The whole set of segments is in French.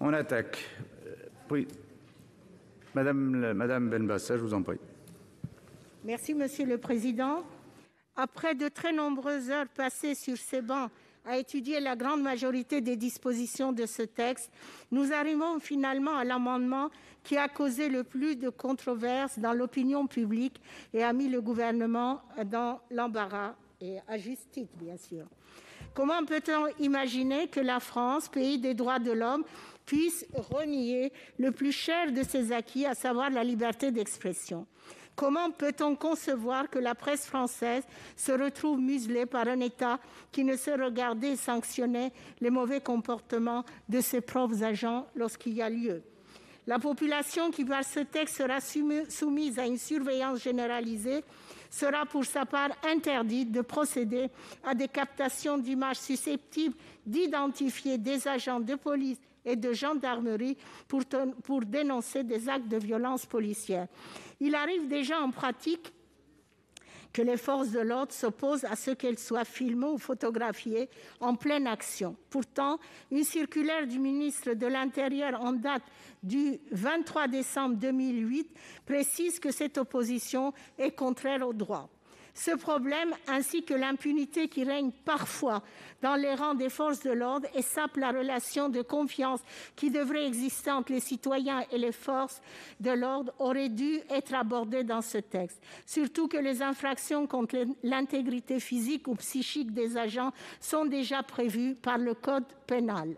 On attaque. Oui. Madame Benbassa, je vous en prie. Merci, Monsieur le Président. Après de très nombreuses heures passées sur ces bancs à étudier la grande majorité des dispositions de ce texte, nous arrivons finalement à l'amendement qui a causé le plus de controverses dans l'opinion publique et a mis le gouvernement dans l'embarras, et à juste titre, bien sûr. Comment peut-on imaginer que la France, pays des droits de l'homme, puisse renier le plus cher de ses acquis, à savoir la liberté d'expression ? Comment peut-on concevoir que la presse française se retrouve muselée par un État qui ne sait regarder et sanctionner les mauvais comportements de ses propres agents lorsqu'il y a lieu ? La population qui, par ce texte, sera soumise à une surveillance généralisée sera pour sa part interdite de procéder à des captations d'images susceptibles d'identifier des agents de police et de gendarmerie pour dénoncer des actes de violence policière. Il arrive déjà en pratique que les forces de l'ordre s'opposent à ce qu'elles soient filmées ou photographiées en pleine action. Pourtant, une circulaire du ministre de l'Intérieur en date du 23 décembre 2008 précise que cette opposition est contraire au droit. Ce problème, ainsi que l'impunité qui règne parfois dans les rangs des forces de l'ordre, sape la relation de confiance qui devrait exister entre les citoyens et les forces de l'ordre, aurait dû être abordé dans ce texte. Surtout que les infractions contre l'intégrité physique ou psychique des agents sont déjà prévues par le code pénal.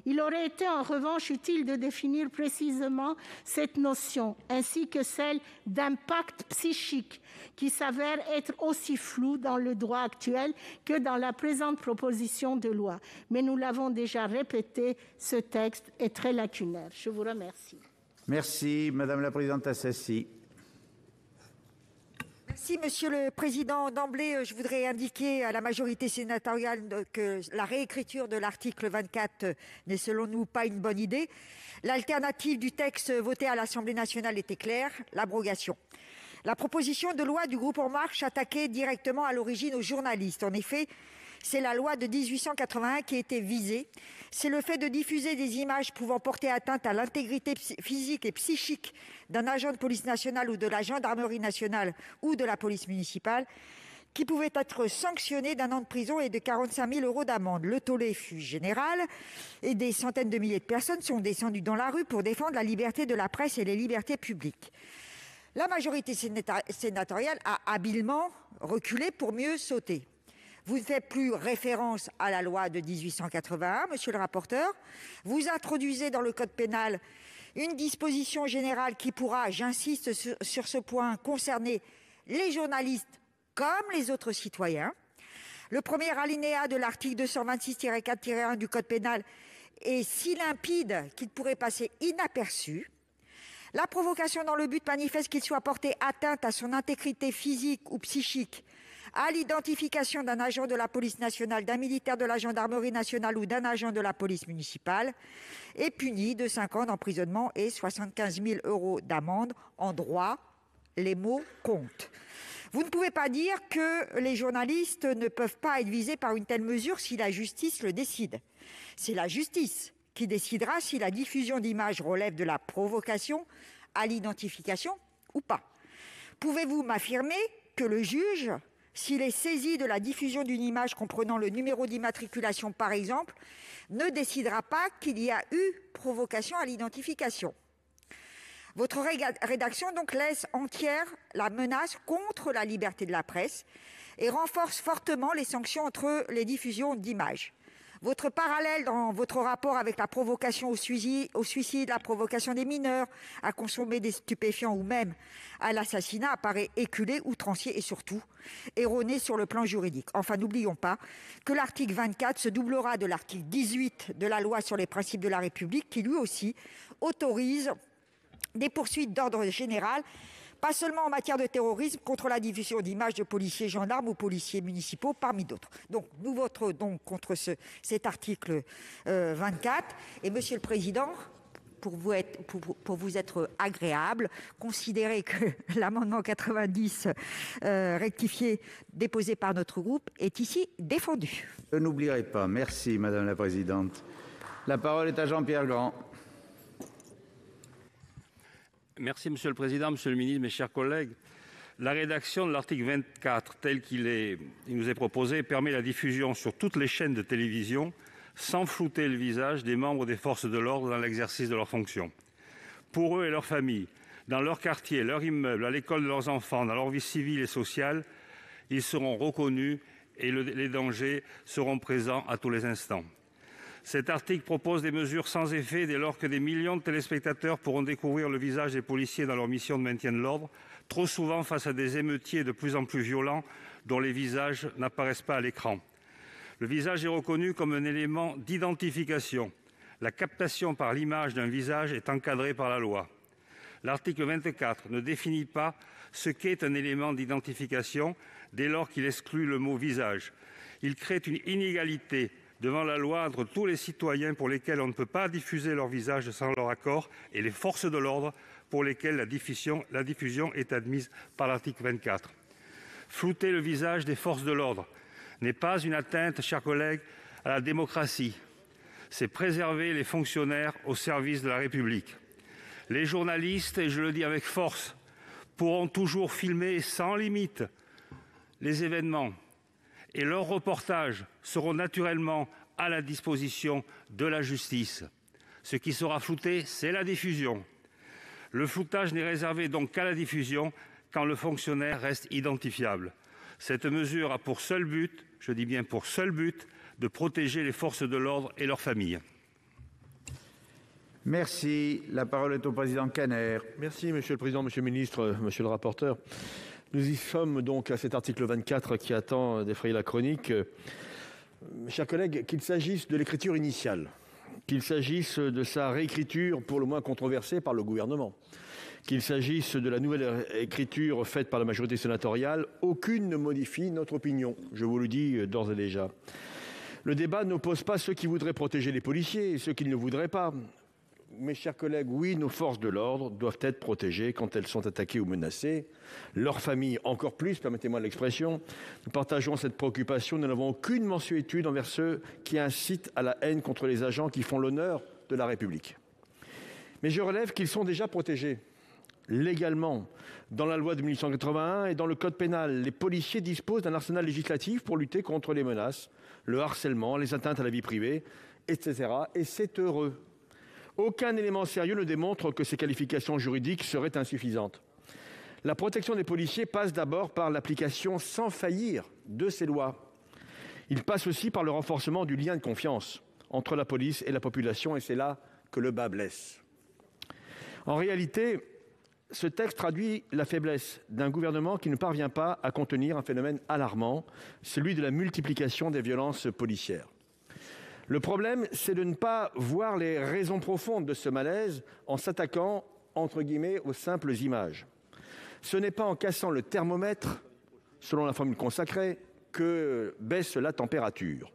Il aurait été en revanche utile de définir précisément cette notion, ainsi que celle d'impact psychique, qui s'avère être aussi floue dans le droit actuel que dans la présente proposition de loi. Mais nous l'avons déjà répété, ce texte est très lacunaire. Je vous remercie. Merci, Madame la Présidente Assassi. Merci, Monsieur le Président. D'emblée, je voudrais indiquer à la majorité sénatoriale que la réécriture de l'article 24 n'est selon nous pas une bonne idée. L'alternative du texte voté à l'Assemblée nationale était claire, l'abrogation. La proposition de loi du groupe En Marche attaquait directement à l'origine aux journalistes. En effet, c'est la loi de 1881 qui était visée. C'est le fait de diffuser des images pouvant porter atteinte à l'intégrité physique et psychique d'un agent de police nationale ou de la gendarmerie nationale ou de la police municipale qui pouvait être sanctionné d'1 an de prison et de 45 000 € d'amende. Le tollé fut général et des centaines de milliers de personnes sont descendues dans la rue pour défendre la liberté de la presse et les libertés publiques. La majorité sénatoriale a habilement reculé pour mieux sauter. Vous ne faites plus référence à la loi de 1881, monsieur le rapporteur. Vous introduisez dans le code pénal une disposition générale qui pourra, j'insiste sur ce point, concerner les journalistes comme les autres citoyens. Le premier alinéa de l'article 226-4-1 du code pénal est si limpide qu'il pourrait passer inaperçu. La provocation dans le but manifeste qu'il soit porté atteinte à son intégrité physique ou psychique, à l'identification d'un agent de la police nationale, d'un militaire de la gendarmerie nationale ou d'un agent de la police municipale, est puni de 5 ans d'emprisonnement et 75 000 € d'amende. En droit, les mots comptent. Vous ne pouvez pas dire que les journalistes ne peuvent pas être visés par une telle mesure si la justice le décide. C'est la justice qui décidera si la diffusion d'images relève de la provocation à l'identification ou pas. Pouvez-vous m'affirmer que le juge, s'il est saisi de la diffusion d'une image comprenant le numéro d'immatriculation par exemple, ne décidera pas qu'il y a eu provocation à l'identification? Votre rédaction donc laisse entière la menace contre la liberté de la presse et renforce fortement les sanctions entre les diffusions d'images. Votre parallèle dans votre rapport avec la provocation au suicide, la provocation des mineurs à consommer des stupéfiants ou même à l'assassinat apparaît éculé, outrancier et surtout erroné sur le plan juridique. Enfin, n'oublions pas que l'article 24 se doublera de l'article 18 de la loi sur les principes de la République qui, lui aussi, autorise des poursuites d'ordre général, pas seulement en matière de terrorisme, contre la diffusion d'images de policiers, gendarmes ou policiers municipaux, parmi d'autres. Donc, nous voterons donc contre cet article 24. Et Monsieur le Président, pour vous être agréable, considérez que l'amendement 90 rectifié déposé par notre groupe est ici défendu. Je n'oublierai pas. Merci, Madame la Présidente. La parole est à Jean-Pierre Grand. Merci Monsieur le Président, Monsieur le Ministre, mes chers collègues. La rédaction de l'article 24 tel qu'il nous est proposé permet la diffusion sur toutes les chaînes de télévision sans flouter le visage des membres des forces de l'ordre dans l'exercice de leurs fonctions. Pour eux et leurs familles, dans leur quartier, leur immeuble, à l'école de leurs enfants, dans leur vie civile et sociale, ils seront reconnus et les dangers seront présents à tous les instants. Cet article propose des mesures sans effet dès lors que des millions de téléspectateurs pourront découvrir le visage des policiers dans leur mission de maintien de l'ordre, trop souvent face à des émeutiers de plus en plus violents dont les visages n'apparaissent pas à l'écran. Le visage est reconnu comme un élément d'identification. La captation par l'image d'un visage est encadrée par la loi. L'article 24 ne définit pas ce qu'est un élément d'identification dès lors qu'il exclut le mot « visage ». Il crée une inégalité devant la loi entre tous les citoyens pour lesquels on ne peut pas diffuser leur visage sans leur accord et les forces de l'ordre pour lesquelles la diffusion est admise par l'article 24. Flouter le visage des forces de l'ordre n'est pas une atteinte, chers collègues, à la démocratie. C'est préserver les fonctionnaires au service de la République. Les journalistes, et je le dis avec force, pourront toujours filmer sans limite les événements et leurs reportages seront naturellement à la disposition de la justice. Ce qui sera flouté, c'est la diffusion. Le floutage n'est réservé donc qu'à la diffusion quand le fonctionnaire reste identifiable. Cette mesure a pour seul but, je dis bien pour seul but, de protéger les forces de l'ordre et leurs familles. Merci. La parole est au président Kanner. Merci, Monsieur le Président, Monsieur le Ministre, Monsieur le rapporteur. Nous y sommes donc à cet article 24 qui attend d'effrayer la chronique. Chers collègues, qu'il s'agisse de l'écriture initiale, qu'il s'agisse de sa réécriture pour le moins controversée par le gouvernement, qu'il s'agisse de la nouvelle écriture faite par la majorité sénatoriale, aucune ne modifie notre opinion, je vous le dis d'ores et déjà. Le débat n'oppose pas ceux qui voudraient protéger les policiers et ceux qui ne le voudraient pas. Mes chers collègues, oui, nos forces de l'ordre doivent être protégées quand elles sont attaquées ou menacées. Leurs familles, encore plus, permettez-moi l'expression. Nous partageons cette préoccupation. Nous n'avons aucune mansuétude envers ceux qui incitent à la haine contre les agents qui font l'honneur de la République. Mais je relève qu'ils sont déjà protégés légalement. Dans la loi de 1881 et dans le code pénal, les policiers disposent d'un arsenal législatif pour lutter contre les menaces, le harcèlement, les atteintes à la vie privée, etc. Et c'est heureux. Aucun élément sérieux ne démontre que ces qualifications juridiques seraient insuffisantes. La protection des policiers passe d'abord par l'application sans faillir de ces lois. Il passe aussi par le renforcement du lien de confiance entre la police et la population, et c'est là que le bât blesse. En réalité, ce texte traduit la faiblesse d'un gouvernement qui ne parvient pas à contenir un phénomène alarmant, celui de la multiplication des violences policières. Le problème, c'est de ne pas voir les raisons profondes de ce malaise en s'attaquant, entre guillemets, aux simples images. Ce n'est pas en cassant le thermomètre, selon la formule consacrée, que baisse la température.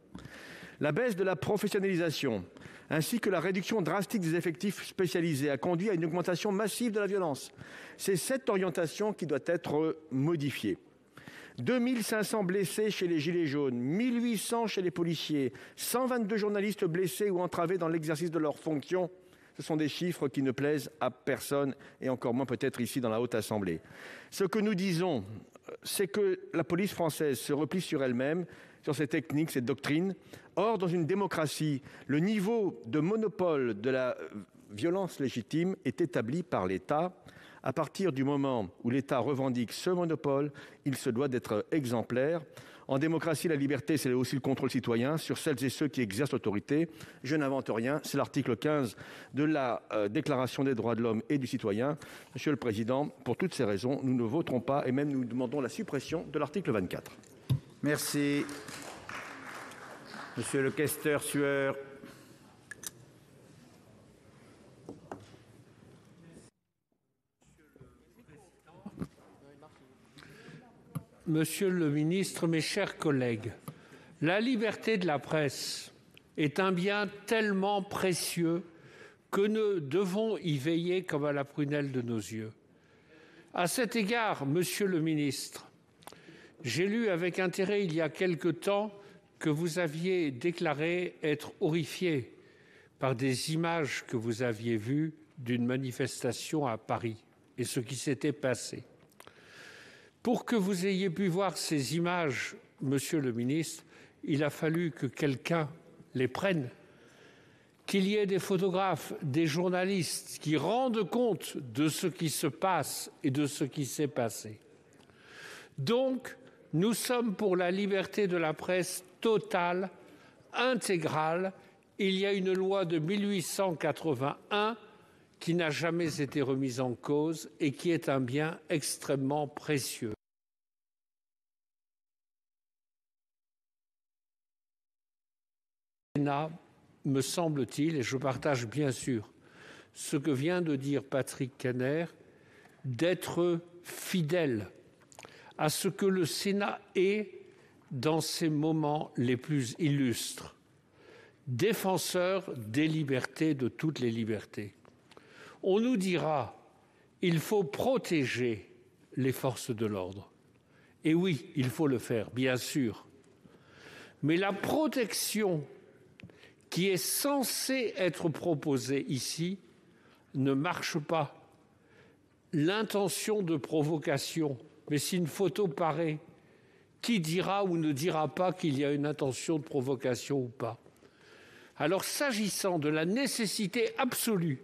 La baisse de la professionnalisation, ainsi que la réduction drastique des effectifs spécialisés, a conduit à une augmentation massive de la violence. C'est cette orientation qui doit être modifiée. 2500 blessés chez les Gilets jaunes, 1800 chez les policiers, 122 journalistes blessés ou entravés dans l'exercice de leurs fonctions. Ce sont des chiffres qui ne plaisent à personne, et encore moins peut-être ici dans la Haute Assemblée. Ce que nous disons, c'est que la police française se replie sur elle-même, sur ses techniques, ses doctrines. Or, dans une démocratie, le niveau de monopole de la violence légitime est établi par l'État. À partir du moment où l'État revendique ce monopole, il se doit d'être exemplaire. En démocratie, la liberté, c'est aussi le contrôle citoyen sur celles et ceux qui exercent l'autorité. Je n'invente rien, c'est l'article 15 de la Déclaration des droits de l'homme et du citoyen. Monsieur le Président, pour toutes ces raisons, nous ne voterons pas et même nous demandons la suppression de l'article 24. Merci. Monsieur le questeur Sueur. Monsieur le ministre, mes chers collègues, la liberté de la presse est un bien tellement précieux que nous devons y veiller comme à la prunelle de nos yeux. À cet égard, monsieur le ministre, j'ai lu avec intérêt il y a quelque temps que vous aviez déclaré être horrifié par des images que vous aviez vues d'une manifestation à Paris et ce qui s'était passé. Pour que vous ayez pu voir ces images, Monsieur le ministre, il a fallu que quelqu'un les prenne, qu'il y ait des photographes, des journalistes qui rendent compte de ce qui se passe et de ce qui s'est passé. Donc, nous sommes pour la liberté de la presse totale, intégrale. Il y a une loi de 1881 qui n'a jamais été remise en cause et qui est un bien extrêmement précieux. Me semble-t-il, et je partage bien sûr ce que vient de dire Patrick Kanner, d'être fidèle à ce que le Sénat est dans ses moments les plus illustres, défenseur des libertés, de toutes les libertés. On nous dira, il faut protéger les forces de l'ordre. Et oui, il faut le faire, bien sûr. Mais la protection qui est censée être proposée ici ne marche pas. L'intention de provocation, mais si une photo paraît, qui dira ou ne dira pas qu'il y a une intention de provocation ou pas? Alors, s'agissant de la nécessité absolue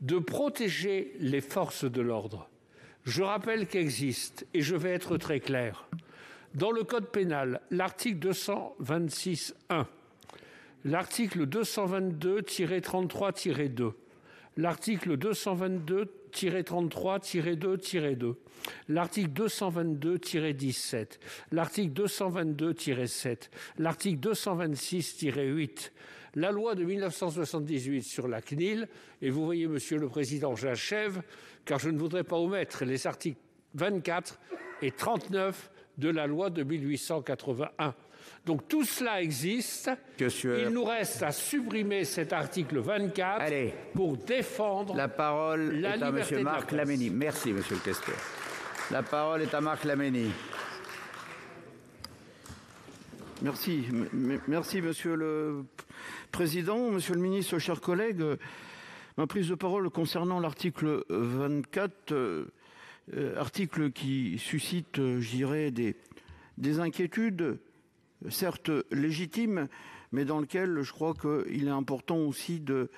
de protéger les forces de l'ordre, je rappelle qu'existe, et je vais être très clair, dans le Code pénal, l'article 226.1, l'article 222-33-2, l'article 222-33-2-2, l'article 222-17, l'article 222-7, l'article 226-8, la loi de 1978 sur la CNIL, et vous voyez, Monsieur le Président, j'achève, car je ne voudrais pas omettre les articles 24 et 39 de la loi de 1881. Donc tout cela existe. Il nous reste à supprimer cet article 24 pour défendre la parole la est à liberté M. de la Marc presse. Laménie. Merci, Monsieur le questeur. La parole est à Marc Laménie. Merci. Merci, Monsieur le Président. Monsieur le Ministre, chers collègues, ma prise de parole concernant l'article 24, article qui suscite, je dirais, des inquiétudes, certes légitimes, mais dans lequel je crois qu'il est important aussi de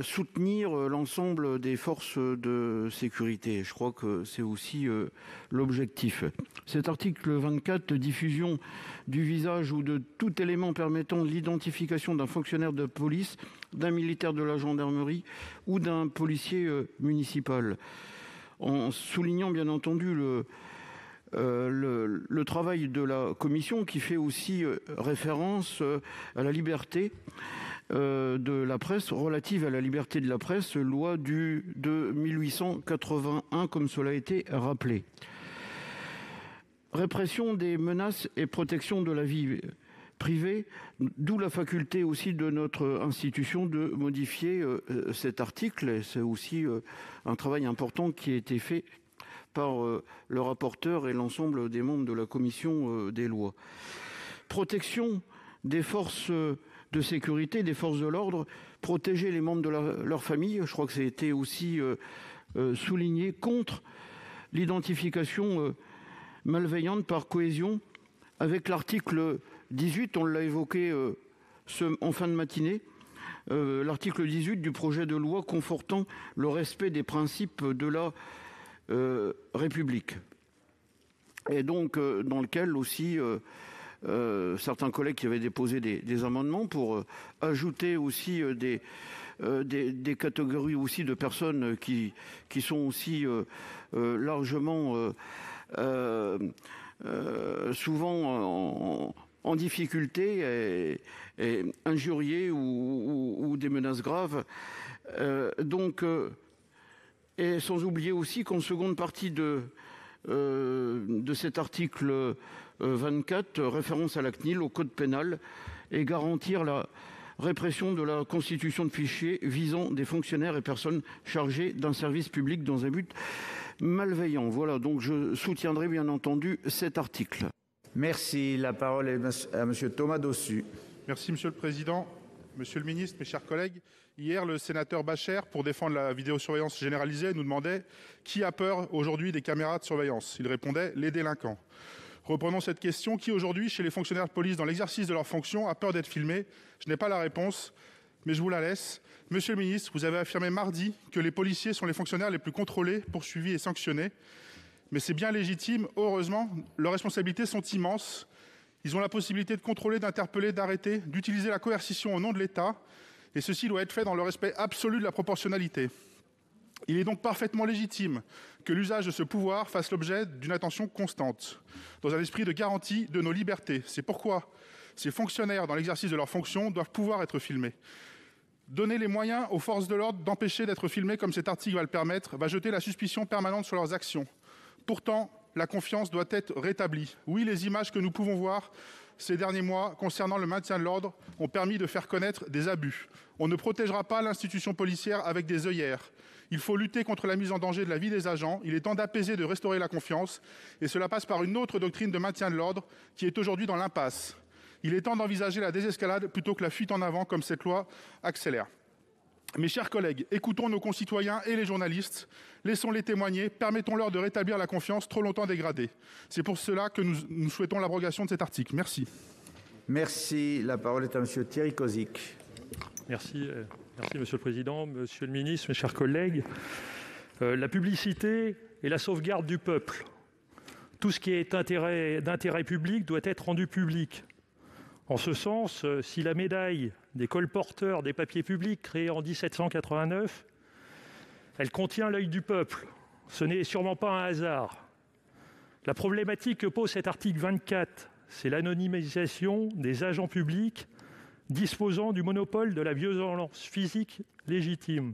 soutenir l'ensemble des forces de sécurité. Je crois que c'est aussi l'objectif. Cet article 24, diffusion du visage ou de tout élément permettant l'identification d'un fonctionnaire de police, d'un militaire de la gendarmerie ou d'un policier municipal. En soulignant bien entendu le travail de la commission qui fait aussi référence à la liberté de la presse, relative à la liberté de la presse, loi de 1881, comme cela a été rappelé. Répression des menaces et protection de la vie privée, d'où la faculté aussi de notre institution de modifier cet article. Et c'est aussi un travail important qui a été fait par le rapporteur et l'ensemble des membres de la commission des lois. Protection des forces de sécurité, des forces de l'ordre, protéger les membres de leur famille, je crois que ça a été aussi souligné, contre l'identification malveillante par cohésion, avec l'article 18, on l'a évoqué en fin de matinée, l'article 18 du projet de loi confortant le respect des principes de la République. Et donc, dans lequel aussi certains collègues qui avaient déposé des amendements pour ajouter aussi des catégories aussi de personnes qui sont aussi largement souvent en difficulté et injuriées ou des menaces graves. Et sans oublier aussi qu'en seconde partie de cet article 24, référence à la CNIL, au code pénal, et garantir la répression de la constitution de fichiers visant des fonctionnaires et personnes chargées d'un service public dans un but malveillant. Voilà, donc je soutiendrai bien entendu cet article. Merci. La parole est à Monsieur Thomas Dossus. Merci, Monsieur le Président. Monsieur le ministre, mes chers collègues, hier, le sénateur Bachere, pour défendre la vidéosurveillance généralisée, nous demandait qui a peur aujourd'hui des caméras de surveillance. Il répondait « les délinquants ». Reprenons cette question. Qui aujourd'hui, chez les fonctionnaires de police, dans l'exercice de leurs fonctions, a peur d'être filmé? Je n'ai pas la réponse, mais je vous la laisse. Monsieur le ministre, vous avez affirmé mardi que les policiers sont les fonctionnaires les plus contrôlés, poursuivis et sanctionnés. Mais c'est bien légitime. Heureusement, leurs responsabilités sont immenses. Ils ont la possibilité de contrôler, d'interpeller, d'arrêter, d'utiliser la coercition au nom de l'État. Et ceci doit être fait dans le respect absolu de la proportionnalité. Il est donc parfaitement légitime que l'usage de ce pouvoir fasse l'objet d'une attention constante, dans un esprit de garantie de nos libertés. C'est pourquoi ces fonctionnaires, dans l'exercice de leurs fonctions, doivent pouvoir être filmés. Donner les moyens aux forces de l'ordre d'empêcher d'être filmés, comme cet article va le permettre, va jeter la suspicion permanente sur leurs actions. Pourtant, la confiance doit être rétablie. Oui, les images que nous pouvons voir ces derniers mois concernant le maintien de l'ordre ont permis de faire connaître des abus. On ne protégera pas l'institution policière avec des œillères. Il faut lutter contre la mise en danger de la vie des agents. Il est temps d'apaiser, de restaurer la confiance. Et cela passe par une autre doctrine de maintien de l'ordre qui est aujourd'hui dans l'impasse. Il est temps d'envisager la désescalade plutôt que la fuite en avant comme cette loi accélère. Mes chers collègues, écoutons nos concitoyens et les journalistes, laissons-les témoigner, permettons-leur de rétablir la confiance trop longtemps dégradée. C'est pour cela que nous souhaitons l'abrogation de cet article. Merci. Merci. La parole est à M. Thierry Cozic. Merci, Monsieur le Président, Monsieur le Ministre, mes chers collègues. La publicité est la sauvegarde du peuple. Tout ce qui est d'intérêt public doit être rendu public. En ce sens, si la médaille des colporteurs des papiers publics créée en 1789, elle contient l'œil du peuple, ce n'est sûrement pas un hasard. La problématique que pose cet article 24, c'est l'anonymisation des agents publics disposant du monopole de la violence physique légitime,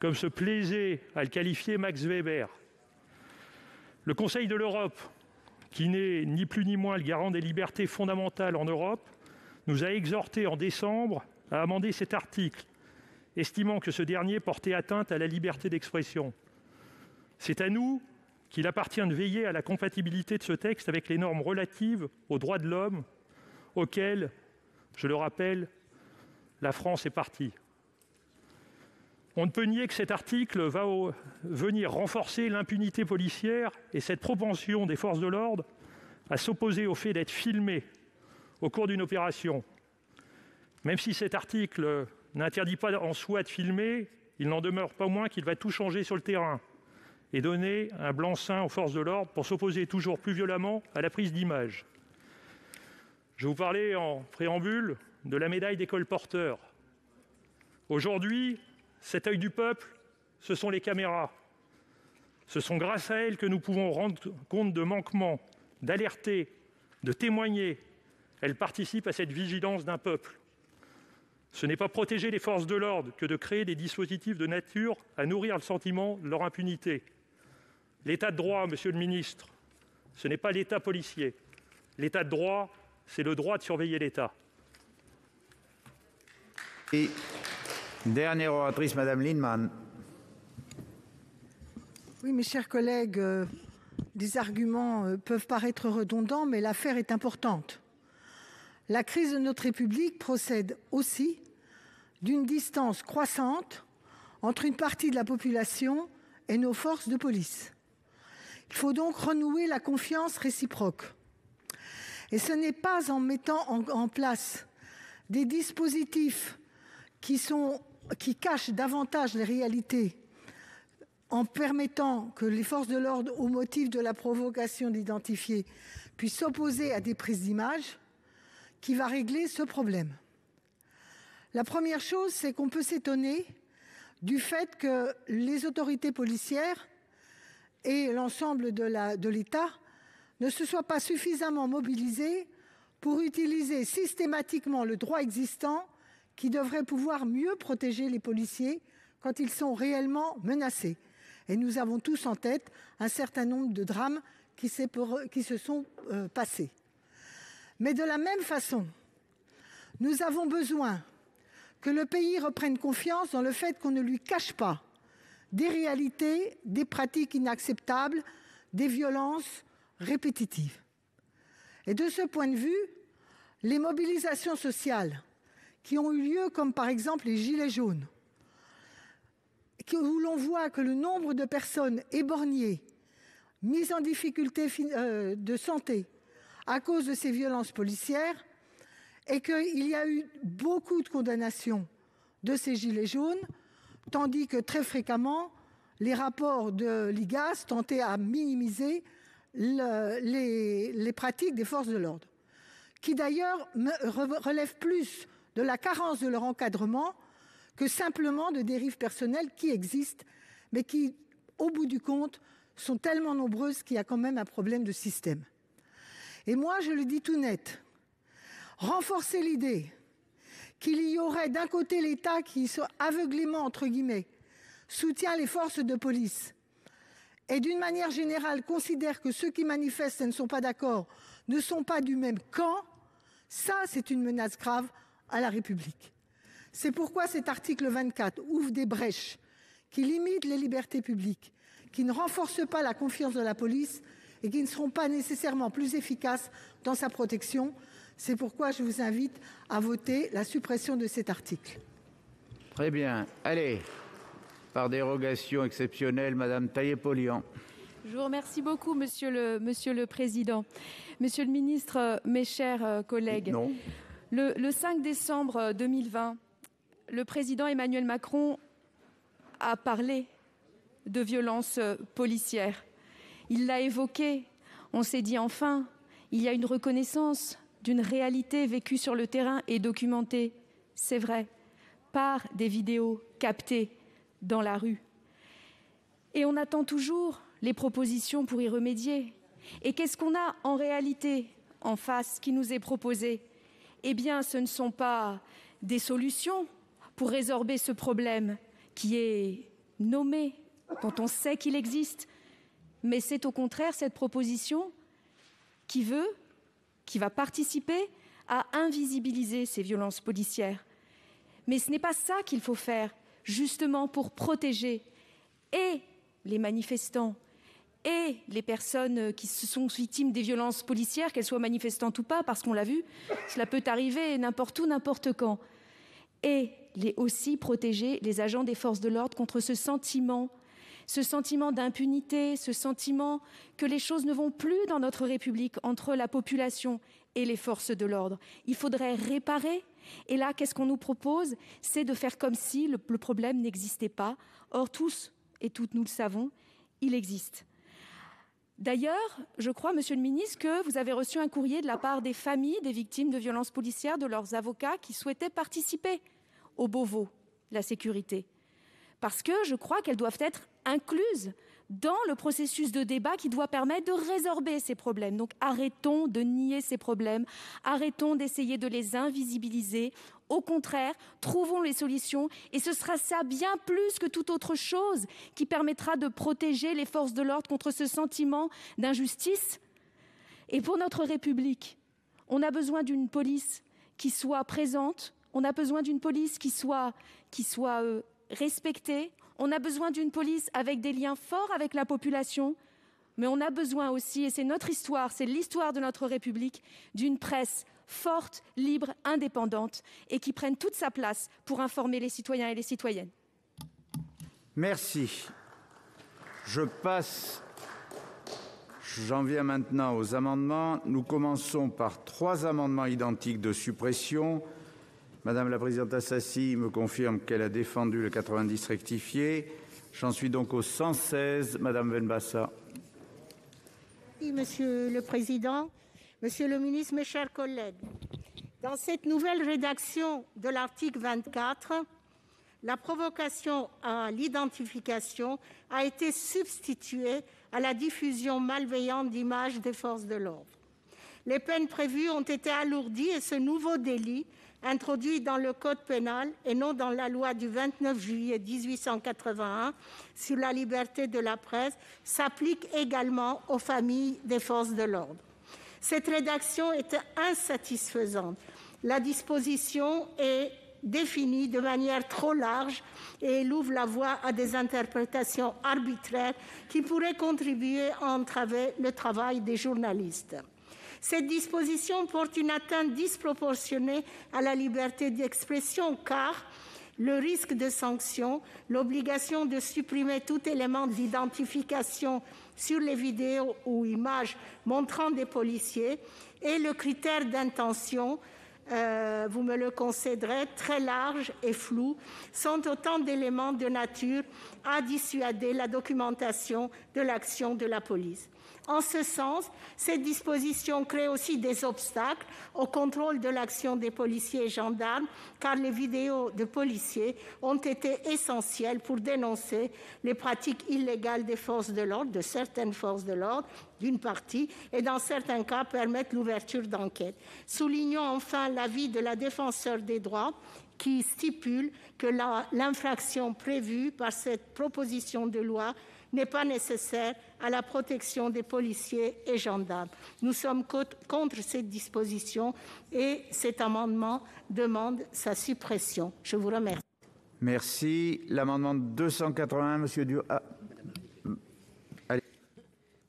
comme se plaisait à le qualifier Max Weber. Le Conseil de l'Europe, qui n'est ni plus ni moins le garant des libertés fondamentales en Europe, nous a exhortés en décembre à amender cet article, estimant que ce dernier portait atteinte à la liberté d'expression. C'est à nous qu'il appartient de veiller à la compatibilité de ce texte avec les normes relatives aux droits de l'homme, auxquelles, je le rappelle, la France est partie. On ne peut nier que cet article va venir renforcer l'impunité policière et cette propension des forces de l'ordre à s'opposer au fait d'être filmés au cours d'une opération. Même si cet article n'interdit pas en soi de filmer, il n'en demeure pas moins qu'il va tout changer sur le terrain et donner un blanc-seing aux forces de l'ordre pour s'opposer toujours plus violemment à la prise d'images. Je vous parlais en préambule de la médaille des colporteurs. Aujourd'hui, cet œil du peuple, ce sont les caméras. Ce sont grâce à elles que nous pouvons rendre compte de manquements, d'alerter, de témoigner. Elles participent à cette vigilance d'un peuple. Ce n'est pas protéger les forces de l'ordre que de créer des dispositifs de nature à nourrir le sentiment de leur impunité. L'état de droit, monsieur le ministre, ce n'est pas l'état policier. L'état de droit, c'est le droit de surveiller l'État. Et dernière oratrice, Madame Lienemann. Oui, mes chers collègues, des arguments peuvent paraître redondants, mais l'affaire est importante. La crise de notre République procède aussi d'une distance croissante entre une partie de la population et nos forces de police. Il faut donc renouer la confiance réciproque. Et ce n'est pas en mettant en place des dispositifs qui cachent davantage les réalités, en permettant que les forces de l'ordre, au motif de la provocation d'identifier, puissent s'opposer à des prises d'images, qui va régler ce problème. La première chose, c'est qu'on peut s'étonner du fait que les autorités policières et l'ensemble de l'État ne se soient pas suffisamment mobilisés pour utiliser systématiquement le droit existant qui devrait pouvoir mieux protéger les policiers quand ils sont réellement menacés. Et nous avons tous en tête un certain nombre de drames qui se sont passés. Mais de la même façon, nous avons besoin que le pays reprenne confiance dans le fait qu'on ne lui cache pas des réalités, des pratiques inacceptables, des violences répétitives. Et de ce point de vue, les mobilisations sociales qui ont eu lieu, comme par exemple les Gilets jaunes, où l'on voit que le nombre de personnes éborgnées, mises en difficulté de santé à cause de ces violences policières, et qu'il y a eu beaucoup de condamnations de ces Gilets jaunes, tandis que très fréquemment, les rapports de l'IGAS tentaient à minimiser les pratiques des forces de l'ordre, qui d'ailleurs relèvent plus de la carence de leur encadrement que simplement de dérives personnelles qui existent, mais qui, au bout du compte, sont tellement nombreuses qu'il y a quand même un problème de système. Et moi, je le dis tout net, renforcer l'idée qu'il y aurait d'un côté l'État qui, aveuglément, entre guillemets, soutient les forces de police et d'une manière générale considère que ceux qui manifestent et ne sont pas d'accord ne sont pas du même camp, ça c'est une menace grave à la République. C'est pourquoi cet article 24 ouvre des brèches qui limitent les libertés publiques, qui ne renforcent pas la confiance de la police et qui ne seront pas nécessairement plus efficaces dans sa protection. C'est pourquoi je vous invite à voter la suppression de cet article. Très bien. Allez, par dérogation exceptionnelle, Madame Taillé-Polian. Je vous remercie beaucoup, Monsieur le Président. Monsieur le Ministre, mes chers collègues, Non. Le 5 décembre 2020, le Président Emmanuel Macron a parlé de violences policières. Il l'a évoqué. On s'est dit enfin, il y a une reconnaissance d'une réalité vécue sur le terrain et documentée, c'est vrai, par des vidéos captées dans la rue. Et on attend toujours les propositions pour y remédier. Et qu'est-ce qu'on a en réalité en face qui nous est proposé? Eh bien, ce ne sont pas des solutions pour résorber ce problème qui est nommé, dont on sait qu'il existe, mais c'est au contraire cette proposition qui va participer à invisibiliser ces violences policières. Mais ce n'est pas ça qu'il faut faire, justement pour protéger et les manifestants et les personnes qui sont victimes des violences policières, qu'elles soient manifestantes ou pas, parce qu'on l'a vu, cela peut arriver n'importe où, n'importe quand. Et aussi protéger les agents des forces de l'ordre contre ce sentiment d'impunité, ce sentiment que les choses ne vont plus dans notre République entre la population et les forces de l'ordre. Il faudrait réparer. Et là, qu'est-ce qu'on nous propose? C'est de faire comme si le problème n'existait pas. Or, tous et toutes, nous le savons, il existe. D'ailleurs, je crois, Monsieur le Ministre, que vous avez reçu un courrier de la part des familles des victimes de violences policières, de leurs avocats qui souhaitaient participer au Beauvau, la sécurité. Parce que je crois qu'elles doivent être incluses dans le processus de débat qui doit permettre de résorber ces problèmes. Donc arrêtons de nier ces problèmes, arrêtons d'essayer de les invisibiliser. Au contraire, trouvons les solutions et ce sera ça bien plus que toute autre chose qui permettra de protéger les forces de l'ordre contre ce sentiment d'injustice. Et pour notre République, on a besoin d'une police qui soit présente, on a besoin d'une police qui soit respectée, on a besoin d'une police avec des liens forts avec la population, mais on a besoin aussi, et c'est notre histoire, c'est l'histoire de notre République, d'une presse forte, libre, indépendante, et qui prenne toute sa place pour informer les citoyens et les citoyennes. Merci. J'en viens maintenant aux amendements. Nous commençons par 3 amendements identiques de suppression. Madame la présidente Assassi me confirme qu'elle a défendu le 90 rectifié. J'en suis donc au 116. Madame Benbassa. Merci, Monsieur le Président. Monsieur le ministre, mes chers collègues, dans cette nouvelle rédaction de l'article 24, la provocation à l'identification a été substituée à la diffusion malveillante d'images des forces de l'ordre. Les peines prévues ont été alourdies et ce nouveau délit, introduit dans le code pénal et non dans la loi du 29 juillet 1881 sur la liberté de la presse, s'applique également aux familles des forces de l'ordre. Cette rédaction est insatisfaisante. La disposition est définie de manière trop large et elle ouvre la voie à des interprétations arbitraires qui pourraient contribuer à entraver le travail des journalistes. Cette disposition porte une atteinte disproportionnée à la liberté d'expression car le risque de sanction, l'obligation de supprimer tout élément d'identification sur les vidéos ou images montrant des policiers et le critère d'intention, vous me le concéderez, très large et flou, sont autant d'éléments de nature à dissuader la documentation de l'action de la police. En ce sens, cette disposition crée aussi des obstacles au contrôle de l'action des policiers et gendarmes, car les vidéos de policiers ont été essentielles pour dénoncer les pratiques illégales des forces de l'ordre, de certaines forces de l'ordre, d'une partie, et dans certains cas permettre l'ouverture d'enquêtes. Soulignons enfin l'avis de la Défenseure des droits qui stipule que l'infraction prévue par cette proposition de loi n'est pas nécessaire à la protection des policiers et gendarmes. Nous sommes contre cette disposition et cet amendement demande sa suppression. Je vous remercie. Merci. L'amendement 281, Monsieur Dur.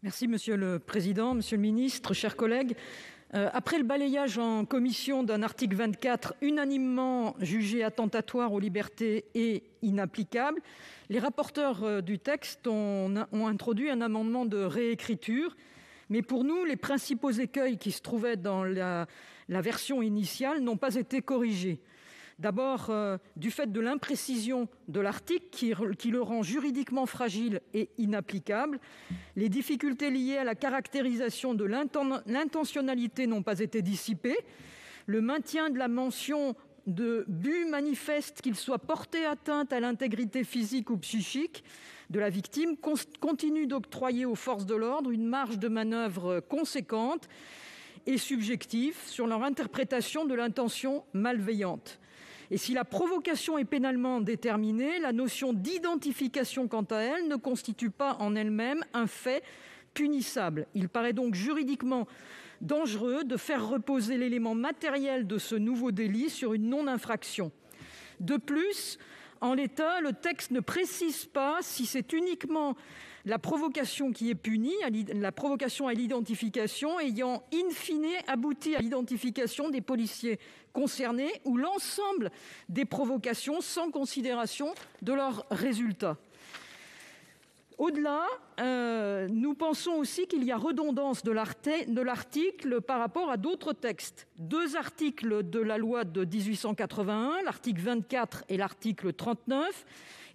Merci Monsieur le Président, Monsieur le Ministre, chers collègues. Après le balayage en commission d'un article 24 unanimement jugé attentatoire aux libertés et inapplicable, les rapporteurs du texte ont introduit un amendement de réécriture. Mais pour nous, les principaux écueils qui se trouvaient dans la version initiale n'ont pas été corrigés. D'abord, du fait de l'imprécision de l'article qui le rend juridiquement fragile et inapplicable, les difficultés liées à la caractérisation de l'intentionnalité n'ont pas été dissipées, le maintien de la mention de but manifeste qu'il soit porté atteinte à l'intégrité physique ou psychique de la victime continue d'octroyer aux forces de l'ordre une marge de manœuvre conséquente et subjective sur leur interprétation de l'intention malveillante. Et si la provocation est pénalement déterminée, la notion d'identification, quant à elle, ne constitue pas en elle-même un fait punissable. Il paraît donc juridiquement dangereux de faire reposer l'élément matériel de ce nouveau délit sur une non-infraction. De plus, en l'état, le texte ne précise pas si c'est uniquement la provocation qui est punie, la provocation à l'identification ayant in fine abouti à l'identification des policiers concernés ou l'ensemble des provocations sans considération de leurs résultats. Au-delà, nous pensons aussi qu'il y a redondance de l'article par rapport à d'autres textes. 2 articles de la loi de 1881, l'article 24 et l'article 39,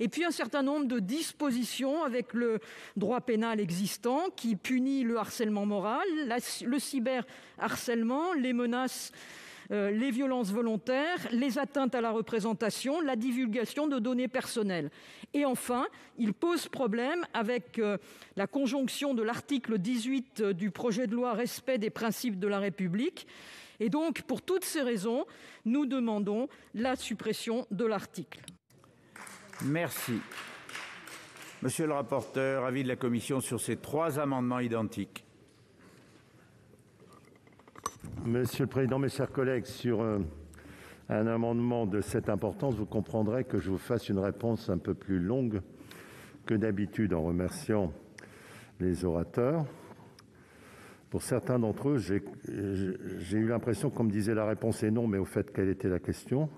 et puis un certain nombre de dispositions avec le droit pénal existant qui punit le harcèlement moral, le cyberharcèlement, les menaces, les violences volontaires, les atteintes à la représentation, la divulgation de données personnelles. Et enfin, il pose problème avec la conjonction de l'article 18 du projet de loi respect des principes de la République. Et donc, pour toutes ces raisons, nous demandons la suppression de l'article. Merci. Monsieur le rapporteur, avis de la commission sur ces 3 amendements identiques. Monsieur le Président, mes chers collègues, sur un amendement de cette importance, vous comprendrez que je vous fasse une réponse un peu plus longue que d'habitude en remerciant les orateurs. Pour certains d'entre eux, j'ai eu l'impression qu'on me disait la réponse est non, mais au fait, quelle était la question ?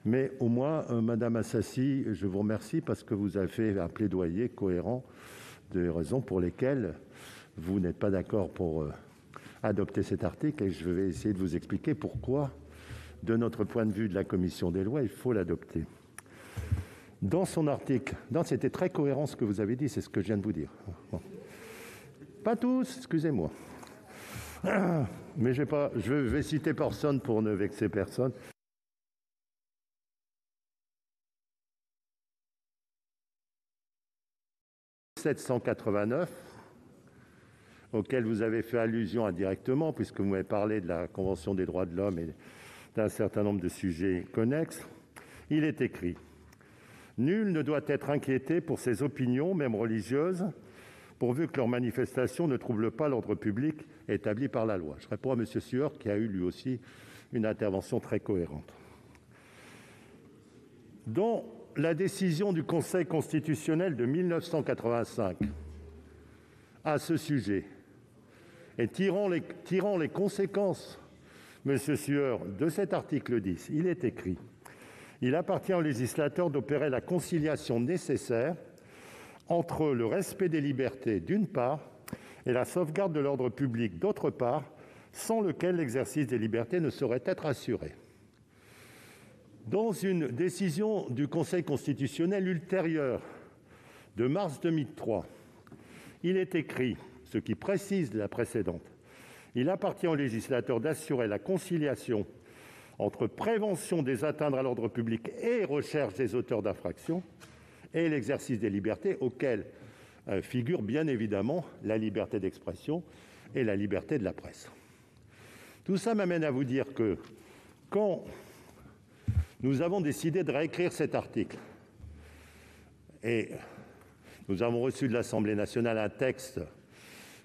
Mais au moins, Madame Assassi, je vous remercie parce que vous avez fait un plaidoyer cohérent des raisons pour lesquelles vous n'êtes pas d'accord pour adopter cet article, et je vais essayer de vous expliquer pourquoi, de notre point de vue de la commission des lois, il faut l'adopter. Dans son article, c'était très cohérent ce que vous avez dit, c'est ce que je viens de vous dire. Bon. Pas tous, excusez-moi. Mais je vais citer personne pour ne vexer personne. 789, auquel vous avez fait allusion indirectement, puisque vous m'avez parlé de la Convention des droits de l'homme et d'un certain nombre de sujets connexes, il est écrit « Nul ne doit être inquiété pour ses opinions, même religieuses, pourvu que leurs manifestations ne troublent pas l'ordre public établi par la loi. » Je réponds à M. Sueur, qui a eu lui aussi une intervention très cohérente. Dont la décision du Conseil constitutionnel de 1985 à ce sujet Et tirant les conséquences, monsieur Sueur, de cet article 10, il est écrit « Il appartient au législateur d'opérer la conciliation nécessaire entre le respect des libertés d'une part et la sauvegarde de l'ordre public d'autre part, sans lequel l'exercice des libertés ne saurait être assuré. » Dans une décision du Conseil constitutionnel ultérieure de mars 2003, il est écrit, ce qui précise la précédente, « Il appartient au législateur d'assurer la conciliation entre prévention des atteintes à l'ordre public et recherche des auteurs d'infractions et l'exercice des libertés auxquelles figurent bien évidemment la liberté d'expression et la liberté de la presse. » Tout ça m'amène à vous dire que quand nous avons décidé de réécrire cet article, et nous avons reçu de l'Assemblée nationale un texte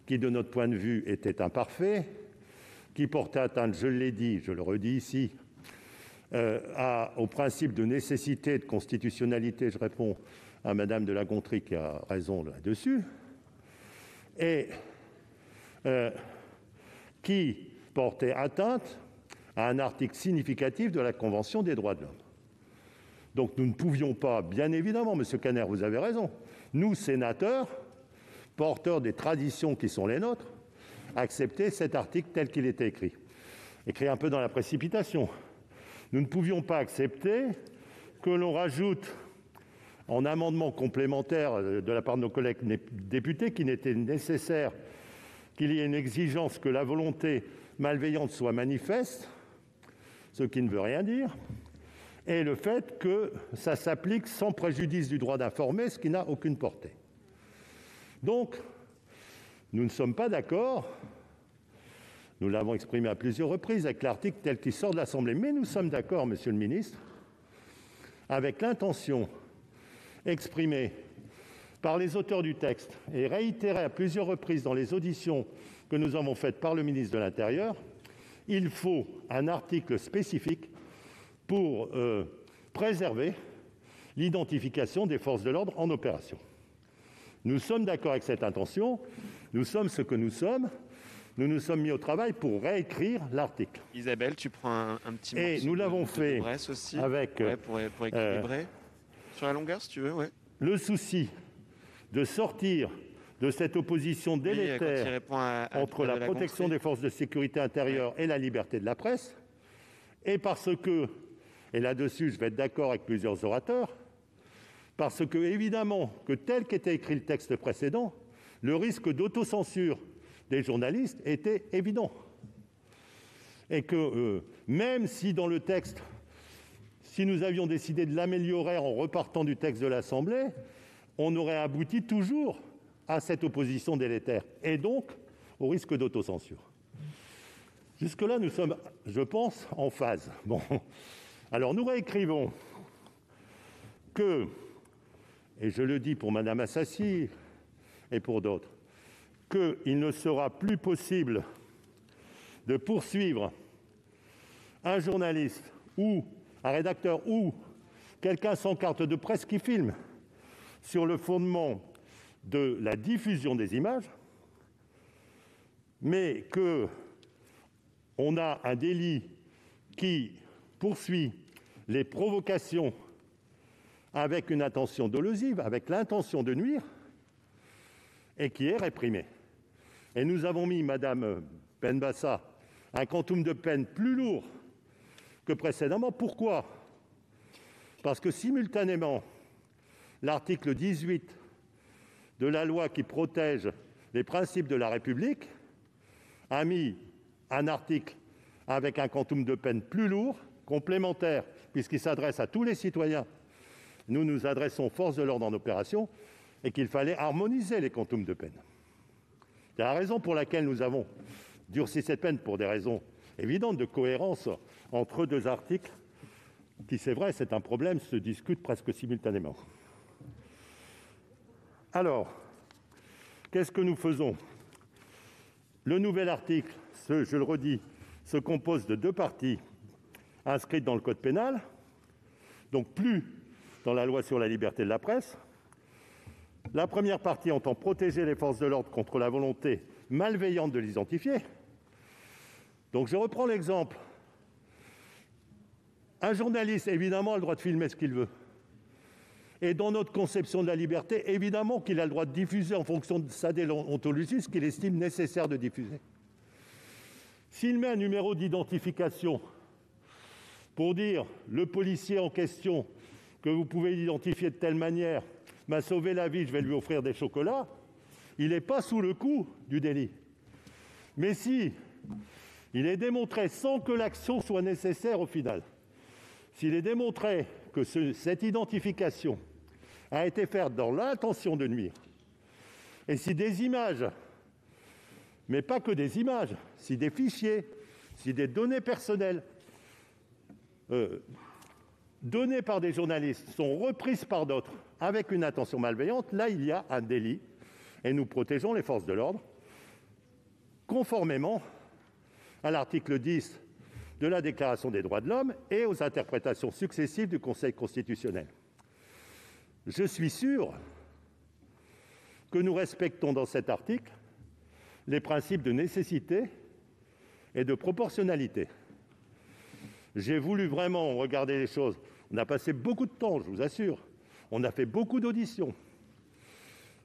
qui, de notre point de vue, était imparfait, qui portait atteinte, je l'ai dit, je le redis ici, au principe de nécessité et de constitutionnalité, je réponds à Madame de La Gontrie qui a raison là-dessus, et qui portait atteinte à un article significatif de la Convention des droits de l'homme. Donc nous ne pouvions pas, bien évidemment, Monsieur Kanner, vous avez raison, nous, sénateurs, porteurs des traditions qui sont les nôtres, accepter cet article tel qu'il était écrit un peu dans la précipitation. Nous ne pouvions pas accepter que l'on rajoute en amendement complémentaire de la part de nos collègues députés qu'il n'était nécessaire qu'il y ait une exigence que la volonté malveillante soit manifeste, ce qui ne veut rien dire, et le fait que ça s'applique sans préjudice du droit d'informer, ce qui n'a aucune portée. Donc, nous ne sommes pas d'accord, nous l'avons exprimé à plusieurs reprises, avec l'article tel qu'il sort de l'Assemblée, mais nous sommes d'accord, Monsieur le ministre, avec l'intention exprimée par les auteurs du texte et réitérée à plusieurs reprises dans les auditions que nous avons faites par le ministre de l'Intérieur, il faut un article spécifique pour préserver l'identification des forces de l'ordre en opération. Nous sommes d'accord avec cette intention, nous sommes ce que nous sommes, nous nous sommes mis au travail pour réécrire l'article. Isabelle, tu prends un petit morceau et nous l'avons fait aussi, avec pour équilibrer. Sur la longueur, si tu veux, ouais. Le souci de sortir de cette opposition délétère entre la protection des forces de sécurité intérieure et la liberté de la presse, et parce que, et là-dessus je vais être d'accord avec plusieurs orateurs, parce que, évidemment, que tel qu'était écrit le texte précédent, le risque d'autocensure des journalistes était évident. Et que même si dans le texte, si nous avions décidé de l'améliorer en repartant du texte de l'Assemblée, on aurait abouti toujours à cette opposition délétère, et donc au risque d'autocensure. Jusque-là, nous sommes, je pense, en phase. Bon. Alors, nous réécrivons que, et je le dis pour Mme Assassi et pour d'autres, qu'il ne sera plus possible de poursuivre un journaliste ou un rédacteur ou quelqu'un sans carte de presse qui filme sur le fondement de la diffusion des images, mais qu'on a un délit qui poursuit les provocations avec une intention dolosive, avec l'intention de nuire, et qui est réprimé. Et nous avons mis, Madame Benbassa, un quantum de peine plus lourd que précédemment. Pourquoi ? Parce que simultanément, l'article 18 de la loi qui protège les principes de la République a mis un article avec un quantum de peine plus lourd, complémentaire, puisqu'il s'adresse à tous les citoyens. Nous nous adressons aux forces de l'ordre en opération, et qu'il fallait harmoniser les quantums de peine. C'est la raison pour laquelle nous avons durci cette peine, pour des raisons évidentes de cohérence entre deux articles qui, c'est vrai, c'est un problème, se discutent presque simultanément. Alors, qu'est-ce que nous faisons ? Le nouvel article, je le redis, se compose de deux parties inscrites dans le code pénal, donc plus dans la loi sur la liberté de la presse. La première partie entend protéger les forces de l'ordre contre la volonté malveillante de l'identifier. Donc je reprends l'exemple. Un journaliste, évidemment, a le droit de filmer ce qu'il veut. Et dans notre conception de la liberté, évidemment qu'il a le droit de diffuser en fonction de sa déontologie ce qu'il estime nécessaire de diffuser. S'il met un numéro d'identification pour dire le policier en question que vous pouvez identifier de telle manière m'a sauvé la vie, je vais lui offrir des chocolats, il n'est pas sous le coup du délit. Mais si il est démontré sans que l'action soit nécessaire au final, s'il est démontré que cette identification a été faite dans l'intention de nuire, et si des images, mais pas que des images, si des fichiers, si des données personnelles données par des journalistes sont reprises par d'autres avec une intention malveillante, là il y a un délit et nous protégeons les forces de l'ordre conformément à l'article 10 de la Déclaration des droits de l'homme et aux interprétations successives du Conseil constitutionnel. Je suis sûr que nous respectons dans cet article les principes de nécessité et de proportionnalité. J'ai voulu vraiment regarder les choses. On a passé beaucoup de temps, je vous assure. On a fait beaucoup d'auditions.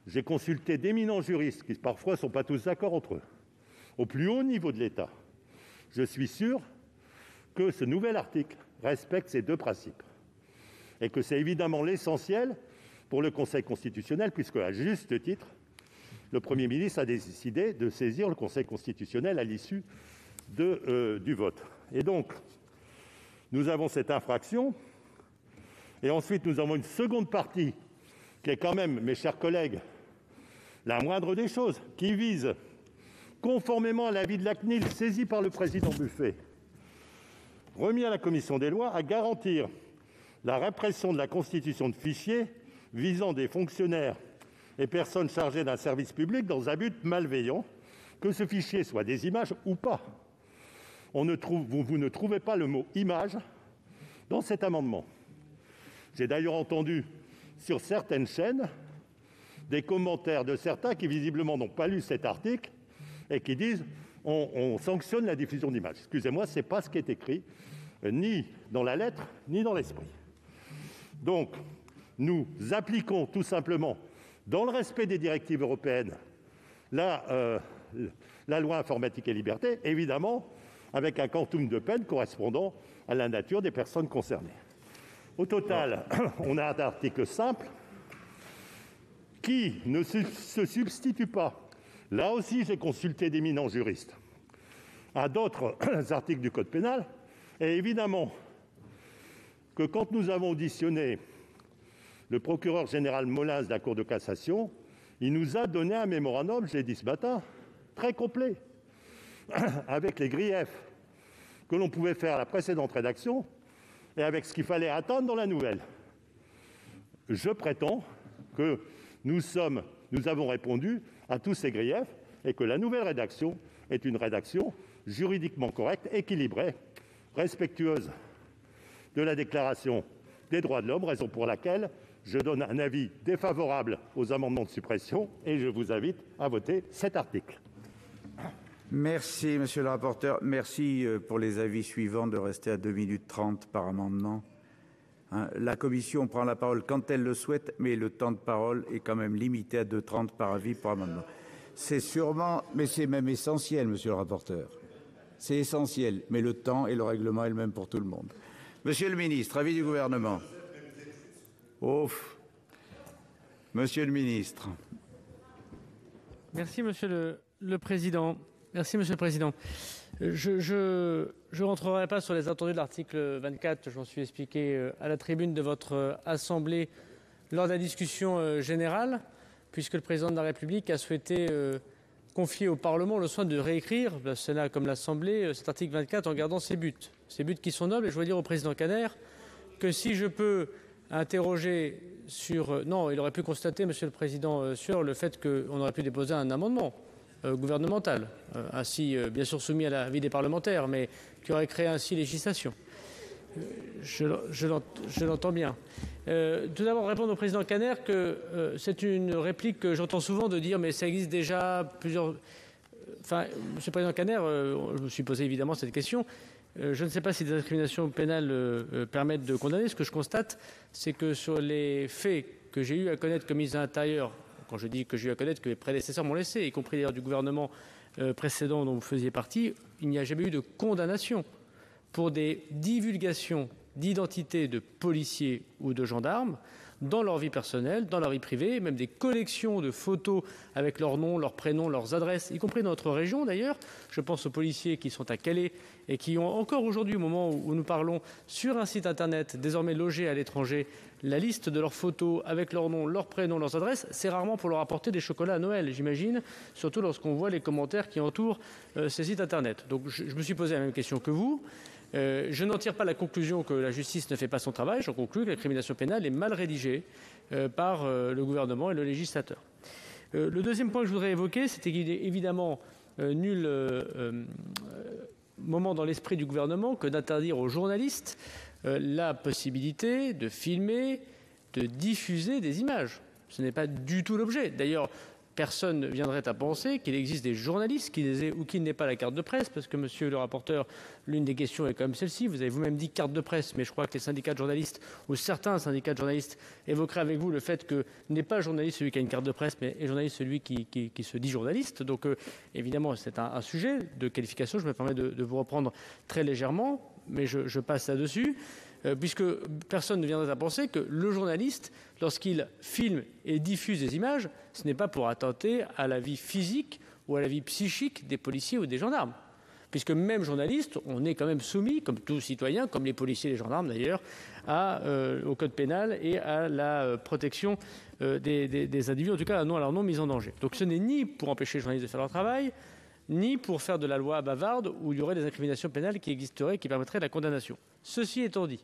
J'ai consulté d'éminents juristes qui parfois ne sont pas tous d'accord entre eux, au plus haut niveau de l'État. Je suis sûr que ce nouvel article respecte ces deux principes et que c'est évidemment l'essentiel pour le Conseil constitutionnel puisque, à juste titre, le Premier ministre a décidé de saisir le Conseil constitutionnel à l'issue du vote. Et donc, nous avons cette infraction et ensuite nous avons une seconde partie qui est quand même, mes chers collègues, la moindre des choses, qui vise, conformément à l'avis de la CNIL saisi par le président Buffet, remis à la commission des lois, à garantir la répression de la constitution de fichiers visant des fonctionnaires et personnes chargées d'un service public dans un but malveillant, que ce fichier soit des images ou pas. Vous ne trouvez pas le mot « image » dans cet amendement. J'ai d'ailleurs entendu sur certaines chaînes des commentaires de certains qui visiblement n'ont pas lu cet article et qui disent « on sanctionne la diffusion d'images ». Excusez-moi, ce n'est pas ce qui est écrit, ni dans la lettre, ni dans l'esprit. Donc, nous appliquons tout simplement, dans le respect des directives européennes, la loi informatique et liberté, évidemment, avec un quantum de peine correspondant à la nature des personnes concernées. Au total, on a un article simple qui ne se substitue pas, là aussi j'ai consulté d'éminents juristes, à d'autres articles du Code pénal, et évidemment que quand nous avons auditionné le procureur général Molins de la Cour de cassation, il nous a donné un mémorandum, je l'ai dit ce matin, très complet, avec les griefs que l'on pouvait faire à la précédente rédaction et avec ce qu'il fallait attendre dans la nouvelle. Je prétends que nous avons répondu à tous ces griefs et que la nouvelle rédaction est une rédaction juridiquement correcte, équilibrée, respectueuse de la Déclaration des droits de l'homme, raison pour laquelle je donne un avis défavorable aux amendements de suppression et je vous invite à voter cet article. Merci, monsieur le rapporteur. Merci pour les avis suivants de rester à 2 minutes 30 par amendement. La commission prend la parole quand elle le souhaite, mais le temps de parole est quand même limité à 2,30 par avis par amendement. C'est sûrement, mais c'est même essentiel, monsieur le rapporteur. C'est essentiel, mais le temps et le règlement est le même pour tout le monde. Monsieur le ministre, avis du gouvernement. Ouf. Monsieur le ministre. Merci, monsieur le président. Merci, monsieur le président. Je ne rentrerai pas sur les attendus de l'article 24. J'en suis expliqué à la tribune de votre Assemblée lors de la discussion générale, puisque le président de la République a souhaité confier au Parlement le soin de réécrire, le Sénat comme l'Assemblée, cet article 24 en gardant ses buts qui sont nobles. Et je veux dire au président Kanner que si je peux interroger sur... Non, il aurait pu constater, monsieur le président, sur le fait qu'on aurait pu déposer un amendement gouvernemental, ainsi bien sûr soumis à l'avis des parlementaires, mais qui aurait créé ainsi législation. Je l'entends bien. Tout d'abord, répondre au président Kanner que c'est une réplique que j'entends souvent de dire « mais ça existe déjà plusieurs... » Monsieur le Président Kanner, je me suis posé évidemment cette question. Je ne sais pas si des incriminations pénales permettent de condamner. Ce que je constate, c'est que sur les faits que j'ai eu à connaître comme ministre de l'Intérieur, quand je dis que j'ai eu à connaître, que mes prédécesseurs m'ont laissé, y compris d'ailleurs du gouvernement précédent dont vous faisiez partie, il n'y a jamais eu de condamnation pour des divulgations d'identité de policiers ou de gendarmes dans leur vie personnelle, dans leur vie privée, même des collections de photos avec leurs noms, leurs prénoms, leurs adresses, y compris dans notre région d'ailleurs. Je pense aux policiers qui sont à Calais et qui ont encore aujourd'hui, au moment où nous parlons, sur un site internet désormais logé à l'étranger, la liste de leurs photos avec leurs noms, leurs prénoms, leurs adresses. C'est rarement pour leur apporter des chocolats à Noël, j'imagine, surtout lorsqu'on voit les commentaires qui entourent ces sites internet. Donc je me suis posé la même question que vous. Je n'en tire pas la conclusion que la justice ne fait pas son travail. J'en conclus que l'incrimination pénale est mal rédigée par le gouvernement et le législateur. Le deuxième point que je voudrais évoquer, c'était qu'il n'est évidemment nul moment dans l'esprit du gouvernement que d'interdire aux journalistes la possibilité de filmer, de diffuser des images. Ce n'est pas du tout l'objet. D'ailleurs, personne ne viendrait à penser qu'il existe des journalistes qui les aient ou qui n'aient pas la carte de presse, parce que, monsieur le rapporteur, l'une des questions est quand même celle-ci. Vous avez vous-même dit carte de presse, mais je crois que les syndicats de journalistes, ou certains syndicats de journalistes, évoqueraient avec vous le fait que n'est pas journaliste celui qui a une carte de presse, mais est journaliste celui qui se dit journaliste. Donc, évidemment, c'est un sujet de qualification. Je me permets de vous reprendre très légèrement, mais je passe là-dessus. Puisque personne ne viendrait à penser que le journaliste, lorsqu'il filme et diffuse des images, ce n'est pas pour attenter à la vie physique ou à la vie psychique des policiers ou des gendarmes. Puisque même journaliste, on est quand même soumis, comme tout citoyen, comme les policiers et les gendarmes d'ailleurs, au code pénal et à la protection des individus, en tout cas à leur non mise en danger. Donc ce n'est ni pour empêcher les journalistes de faire leur travail, ni pour faire de la loi bavarde où il y aurait des incriminations pénales qui existeraient et qui permettraient la condamnation. Ceci étant dit,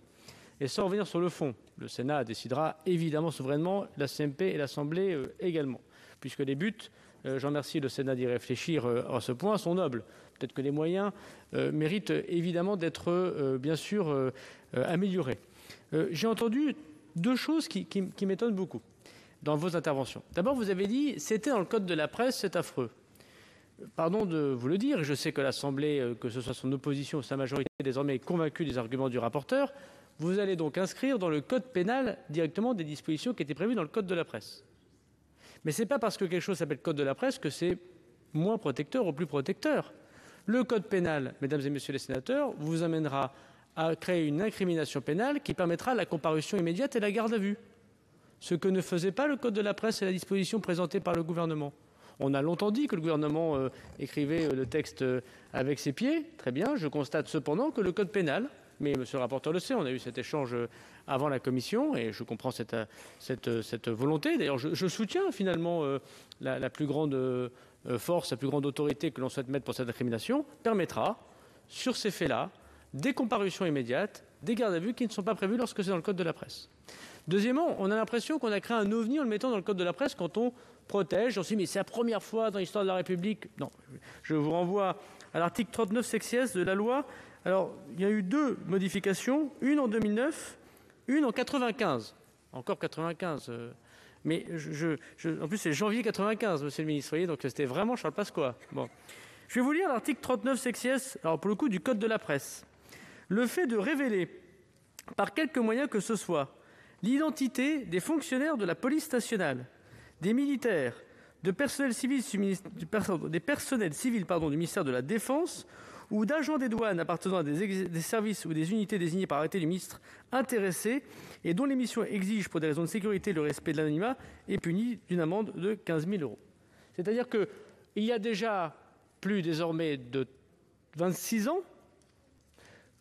et sans revenir sur le fond, le Sénat décidera évidemment souverainement, la CMP et l'Assemblée également, puisque les buts, j'en remercie le Sénat d'y réfléchir à ce point, sont nobles. Peut-être que les moyens méritent évidemment d'être bien sûr améliorés. J'ai entendu deux choses qui m'étonnent beaucoup dans vos interventions. D'abord, vous avez dit « c'était dans le code de la presse, c'est affreux ». Pardon de vous le dire, je sais que l'Assemblée, que ce soit son opposition ou sa majorité, désormais est convaincue des arguments du rapporteur. Vous allez donc inscrire dans le code pénal directement des dispositions qui étaient prévues dans le code de la presse. Mais ce n'est pas parce que quelque chose s'appelle code de la presse que c'est moins protecteur ou plus protecteur. Le code pénal, mesdames et messieurs les sénateurs, vous amènera à créer une incrimination pénale qui permettra la comparution immédiate et la garde à vue. Ce que ne faisait pas le code de la presse et la disposition présentée par le gouvernement. On a longtemps dit que le gouvernement écrivait le texte avec ses pieds. Très bien, je constate cependant que le code pénal, mais monsieur le rapporteur le sait, on a eu cet échange avant la commission et je comprends cette volonté. D'ailleurs, je soutiens finalement la plus grande force, la plus grande autorité que l'on souhaite mettre pour cette incrimination, permettra, sur ces faits-là, des comparutions immédiates, des gardes à vue qui ne sont pas prévues lorsque c'est dans le code de la presse. Deuxièmement, on a l'impression qu'on a créé un ovni en le mettant dans le code de la presse quand on protège. On se dit, mais c'est la première fois dans l'histoire de la République. Non, je vous renvoie à l'article 39 sexies de la loi. Alors, il y a eu deux modifications, une en 2009, une en 95. Encore 95. Mais en plus, c'est janvier 95, monsieur le ministre. Vous voyez, donc c'était vraiment Charles Pasqua. Bon. Je vais vous lire l'article 39 sexies, alors pour le coup, du code de la presse. Le fait de révéler, par quelque moyen que ce soit, l'identité des fonctionnaires de la police nationale, des militaires, des personnels civils du ministère de la Défense ou d'agents des douanes appartenant à des services ou des unités désignés par arrêté du ministre intéressé et dont les missions exigent pour des raisons de sécurité le respect de l'anonymat est puni d'une amende de 15 000 €. C'est-à-dire qu'il y a déjà plus désormais de 26 ans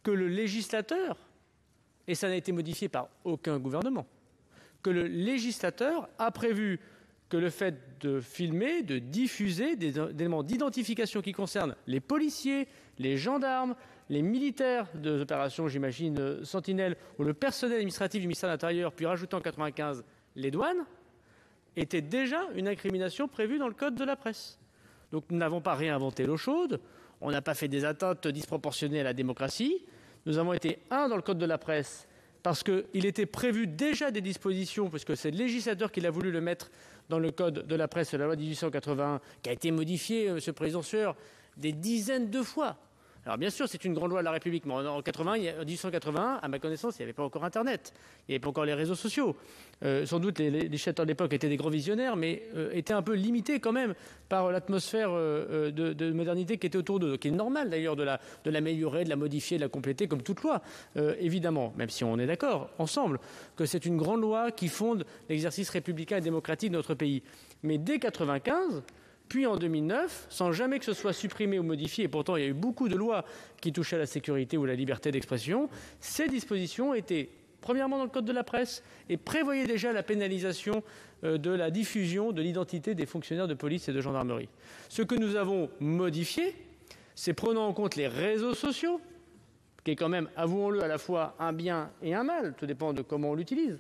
que le législateur, et ça n'a été modifié par aucun gouvernement, que le législateur a prévu que le fait de filmer, de diffuser des éléments d'identification qui concernent les policiers, les gendarmes, les militaires des opérations, j'imagine, Sentinelle, ou le personnel administratif du ministère de l'Intérieur, puis rajoutant en 95 les douanes, était déjà une incrimination prévue dans le code de la presse. Donc nous n'avons pas réinventé l'eau chaude, on n'a pas fait des atteintes disproportionnées à la démocratie. Nous avons été, dans le code de la presse, parce qu'il était prévu déjà des dispositions, puisque c'est le législateur qui l'a voulu le mettre dans le code de la presse, la loi 1881, qui a été modifiée, Monsieur le Président Sueur, des dizaines de fois. Alors bien sûr, c'est une grande loi de la République, mais en 1881, à ma connaissance, il n'y avait pas encore Internet, il n'y avait pas encore les réseaux sociaux. Sans doute, les législateurs de l'époque étaient des grands visionnaires, mais étaient un peu limités quand même par l'atmosphère de modernité qui était autour d'eux. Donc il est normal d'ailleurs de l'améliorer, de la modifier, de la compléter, comme toute loi, évidemment, même si on est d'accord ensemble que c'est une grande loi qui fonde l'exercice républicain et démocratique de notre pays. Mais dès 1995... puis en 2009, sans jamais que ce soit supprimé ou modifié, et pourtant il y a eu beaucoup de lois qui touchaient à la sécurité ou à la liberté d'expression, ces dispositions étaient premièrement dans le code de la presse et prévoyaient déjà la pénalisation de la diffusion de l'identité des fonctionnaires de police et de gendarmerie. Ce que nous avons modifié, c'est prenant en compte les réseaux sociaux, qui est quand même, avouons-le, à la fois un bien et un mal, tout dépend de comment on l'utilise,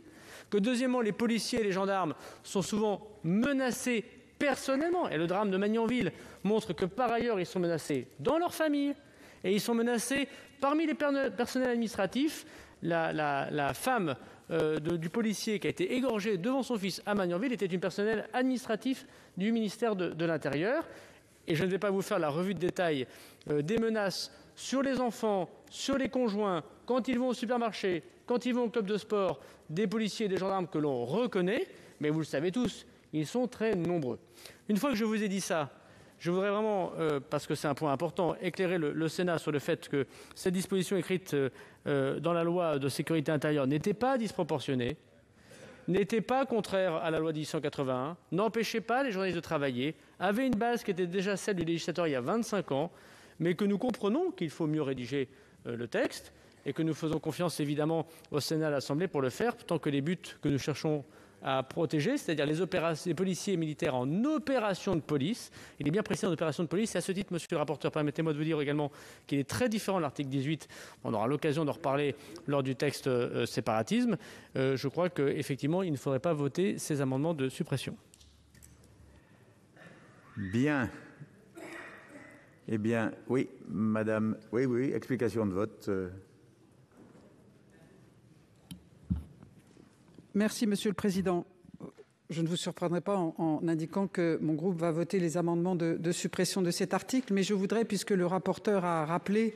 que deuxièmement, les policiers et les gendarmes sont souvent menacés personnellement, et le drame de Magnanville montre que par ailleurs ils sont menacés dans leur famille et ils sont menacés parmi les personnels administratifs. La femme du policier qui a été égorgée devant son fils à Magnanville était une personnel administratif du ministère de l'Intérieur. Et je ne vais pas vous faire la revue de détail des menaces sur les enfants, sur les conjoints, quand ils vont au supermarché, quand ils vont au club de sport, des policiers et des gendarmes que l'on reconnaît, mais vous le savez tous, ils sont très nombreux. Une fois que je vous ai dit ça, je voudrais vraiment, parce que c'est un point important, éclairer le Sénat sur le fait que cette disposition écrite dans la loi de sécurité intérieure n'était pas disproportionnée, n'était pas contraire à la loi 1881, n'empêchait pas les journalistes de travailler, avait une base qui était déjà celle du législateur il y a 25 ans, mais que nous comprenons qu'il faut mieux rédiger le texte et que nous faisons confiance évidemment au Sénat et à l'Assemblée pour le faire, tant que les buts que nous cherchons à protéger, c'est-à-dire les policiers et militaires en opération de police. Il est bien précis en opération de police. Et à ce titre, monsieur le rapporteur, permettez-moi de vous dire également qu'il est très différent de l'article 18. On aura l'occasion d'en reparler lors du texte séparatisme. Je crois qu'effectivement, il ne faudrait pas voter ces amendements de suppression. Bien. Eh bien, oui, madame. Oui, explication de vote. Merci, Monsieur le Président. Je ne vous surprendrai pas en indiquant que mon groupe va voter les amendements de suppression de cet article, mais je voudrais, puisque le rapporteur a rappelé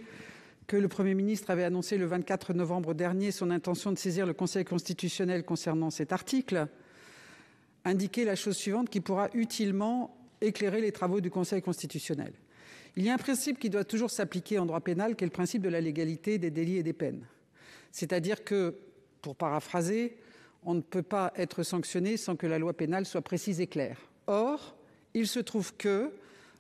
que le Premier ministre avait annoncé le 24 novembre dernier son intention de saisir le Conseil constitutionnel concernant cet article, indiquer la chose suivante qui pourra utilement éclairer les travaux du Conseil constitutionnel. Il y a un principe qui doit toujours s'appliquer en droit pénal, qui est le principe de la légalité des délits et des peines. C'est-à-dire que, pour paraphraser, on ne peut pas être sanctionné sans que la loi pénale soit précise et claire. Or, il se trouve que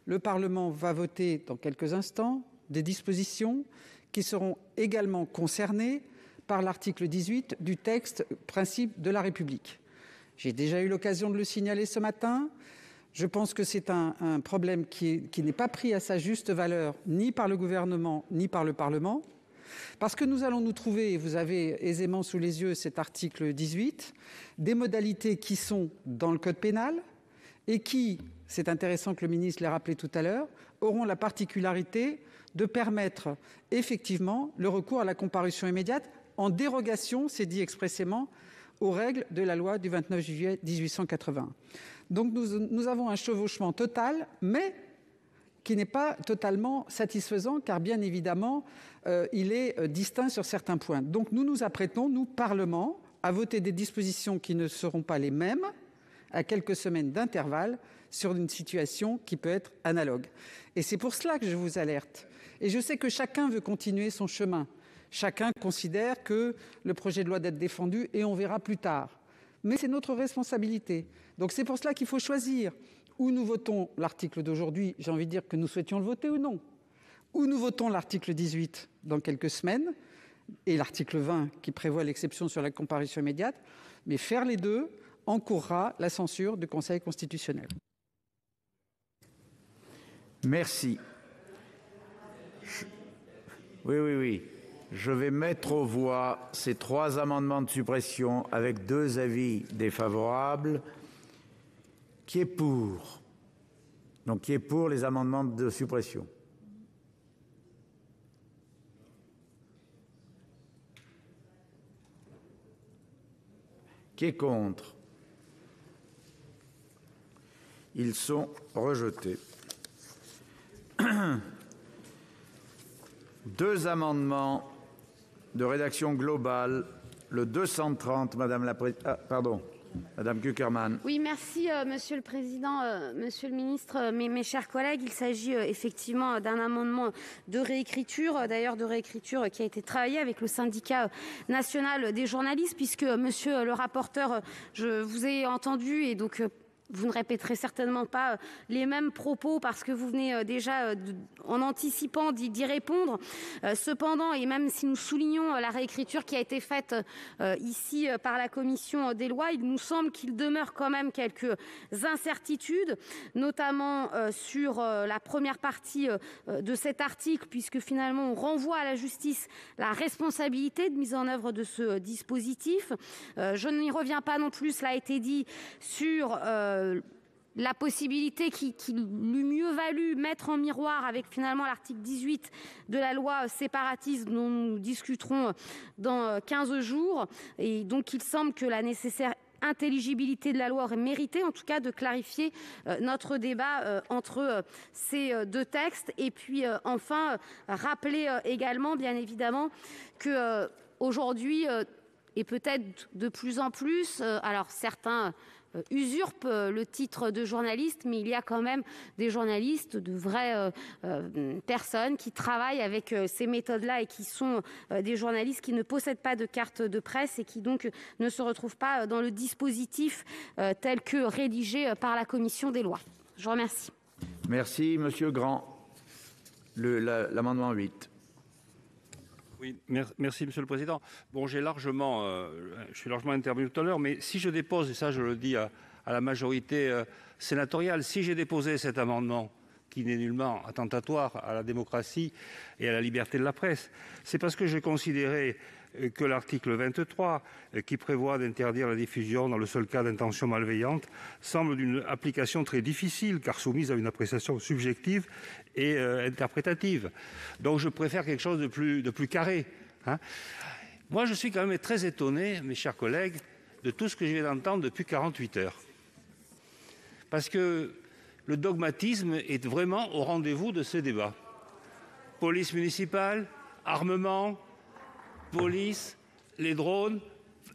le Parlement va voter dans quelques instants des dispositions qui seront également concernées par l'article 18 du texte Principes de la République. J'ai déjà eu l'occasion de le signaler ce matin. Je pense que c'est un problème qui n'est pas pris à sa juste valeur ni par le gouvernement ni par le Parlement. Parce que nous allons nous trouver, et vous avez aisément sous les yeux cet article 18, des modalités qui sont dans le code pénal et qui, c'est intéressant que le ministre l'ait rappelé tout à l'heure, auront la particularité de permettre effectivement le recours à la comparution immédiate en dérogation, c'est dit expressément, aux règles de la loi du 29 juillet 1881. Donc nous avons un chevauchement total, mais qui n'est pas totalement satisfaisant, car bien évidemment, il est distinct sur certains points. Donc nous nous apprêtons, nous, Parlement, à voter des dispositions qui ne seront pas les mêmes, à quelques semaines d'intervalle, sur une situation qui peut être analogue. Et c'est pour cela que je vous alerte. Et je sais que chacun veut continuer son chemin. Chacun considère que le projet de loi doit être défendu et on verra plus tard. Mais c'est notre responsabilité. Donc c'est pour cela qu'il faut choisir. Ou nous votons l'article d'aujourd'hui, j'ai envie de dire que nous souhaitions le voter ou non. Ou nous votons l'article 18 dans quelques semaines, et l'article 20 qui prévoit l'exception sur la comparution immédiate. Mais faire les deux encourra la censure du Conseil constitutionnel. Merci. Oui. Je vais mettre aux voix ces 3 amendements de suppression avec 2 avis défavorables. Qui est pour? Donc, qui est pour les amendements de suppression? Qui est contre? Ils sont rejetés. Deux amendements de rédaction globale. Le 230, Madame la Présidente. Pardon, Madame Cukierman. Oui, merci, Monsieur le Président, Monsieur le Ministre, mes chers collègues. Il s'agit effectivement d'un amendement de réécriture, d'ailleurs de réécriture qui a été travaillé avec le syndicat national des journalistes, puisque Monsieur le rapporteur, je vous ai entendu et donc vous ne répéterez certainement pas les mêmes propos parce que vous venez déjà en anticipant d'y répondre. Cependant, et même si nous soulignons la réécriture qui a été faite ici par la commission des lois, il nous semble qu'il demeure quand même quelques incertitudes, notamment sur la première partie de cet article, puisque finalement on renvoie à la justice la responsabilité de mise en œuvre de ce dispositif. Je n'y reviens pas non plus, cela a été dit, sur la possibilité qui l'eût mieux valu mettre en miroir avec finalement l'article 18 de la loi séparatiste dont nous discuterons dans 15 jours. Et donc il semble que la nécessaire intelligibilité de la loi aurait mérité en tout cas de clarifier notre débat entre ces deux textes. Et puis enfin rappeler également bien évidemment que aujourd'hui et peut-être de plus en plus, alors certains usurpe le titre de journaliste, mais il y a quand même des journalistes, de vraies personnes qui travaillent avec ces méthodes-là et qui sont des journalistes qui ne possèdent pas de carte de presse et qui donc ne se retrouvent pas dans le dispositif tel que rédigé par la commission des lois. Je vous remercie. Merci, Monsieur Grand. L'amendement 8. Oui, merci Monsieur le Président. Bon, je suis largement intervenu tout à l'heure, mais si je dépose, et ça je le dis à la majorité sénatoriale, si j'ai déposé cet amendement qui n'est nullement attentatoire à la démocratie et à la liberté de la presse, c'est parce que j'ai considéré que l'article 23, qui prévoit d'interdire la diffusion dans le seul cas d'intention malveillante, semble d'une application très difficile, car soumise à une appréciation subjective et interprétative. Donc je préfère quelque chose de plus carré. Moi, je suis quand même très étonné, mes chers collègues, de tout ce que je viens d'entendre depuis 48 heures. Parce que le dogmatisme est vraiment au rendez-vous de ce débat. Police municipale, armement, police, les drones,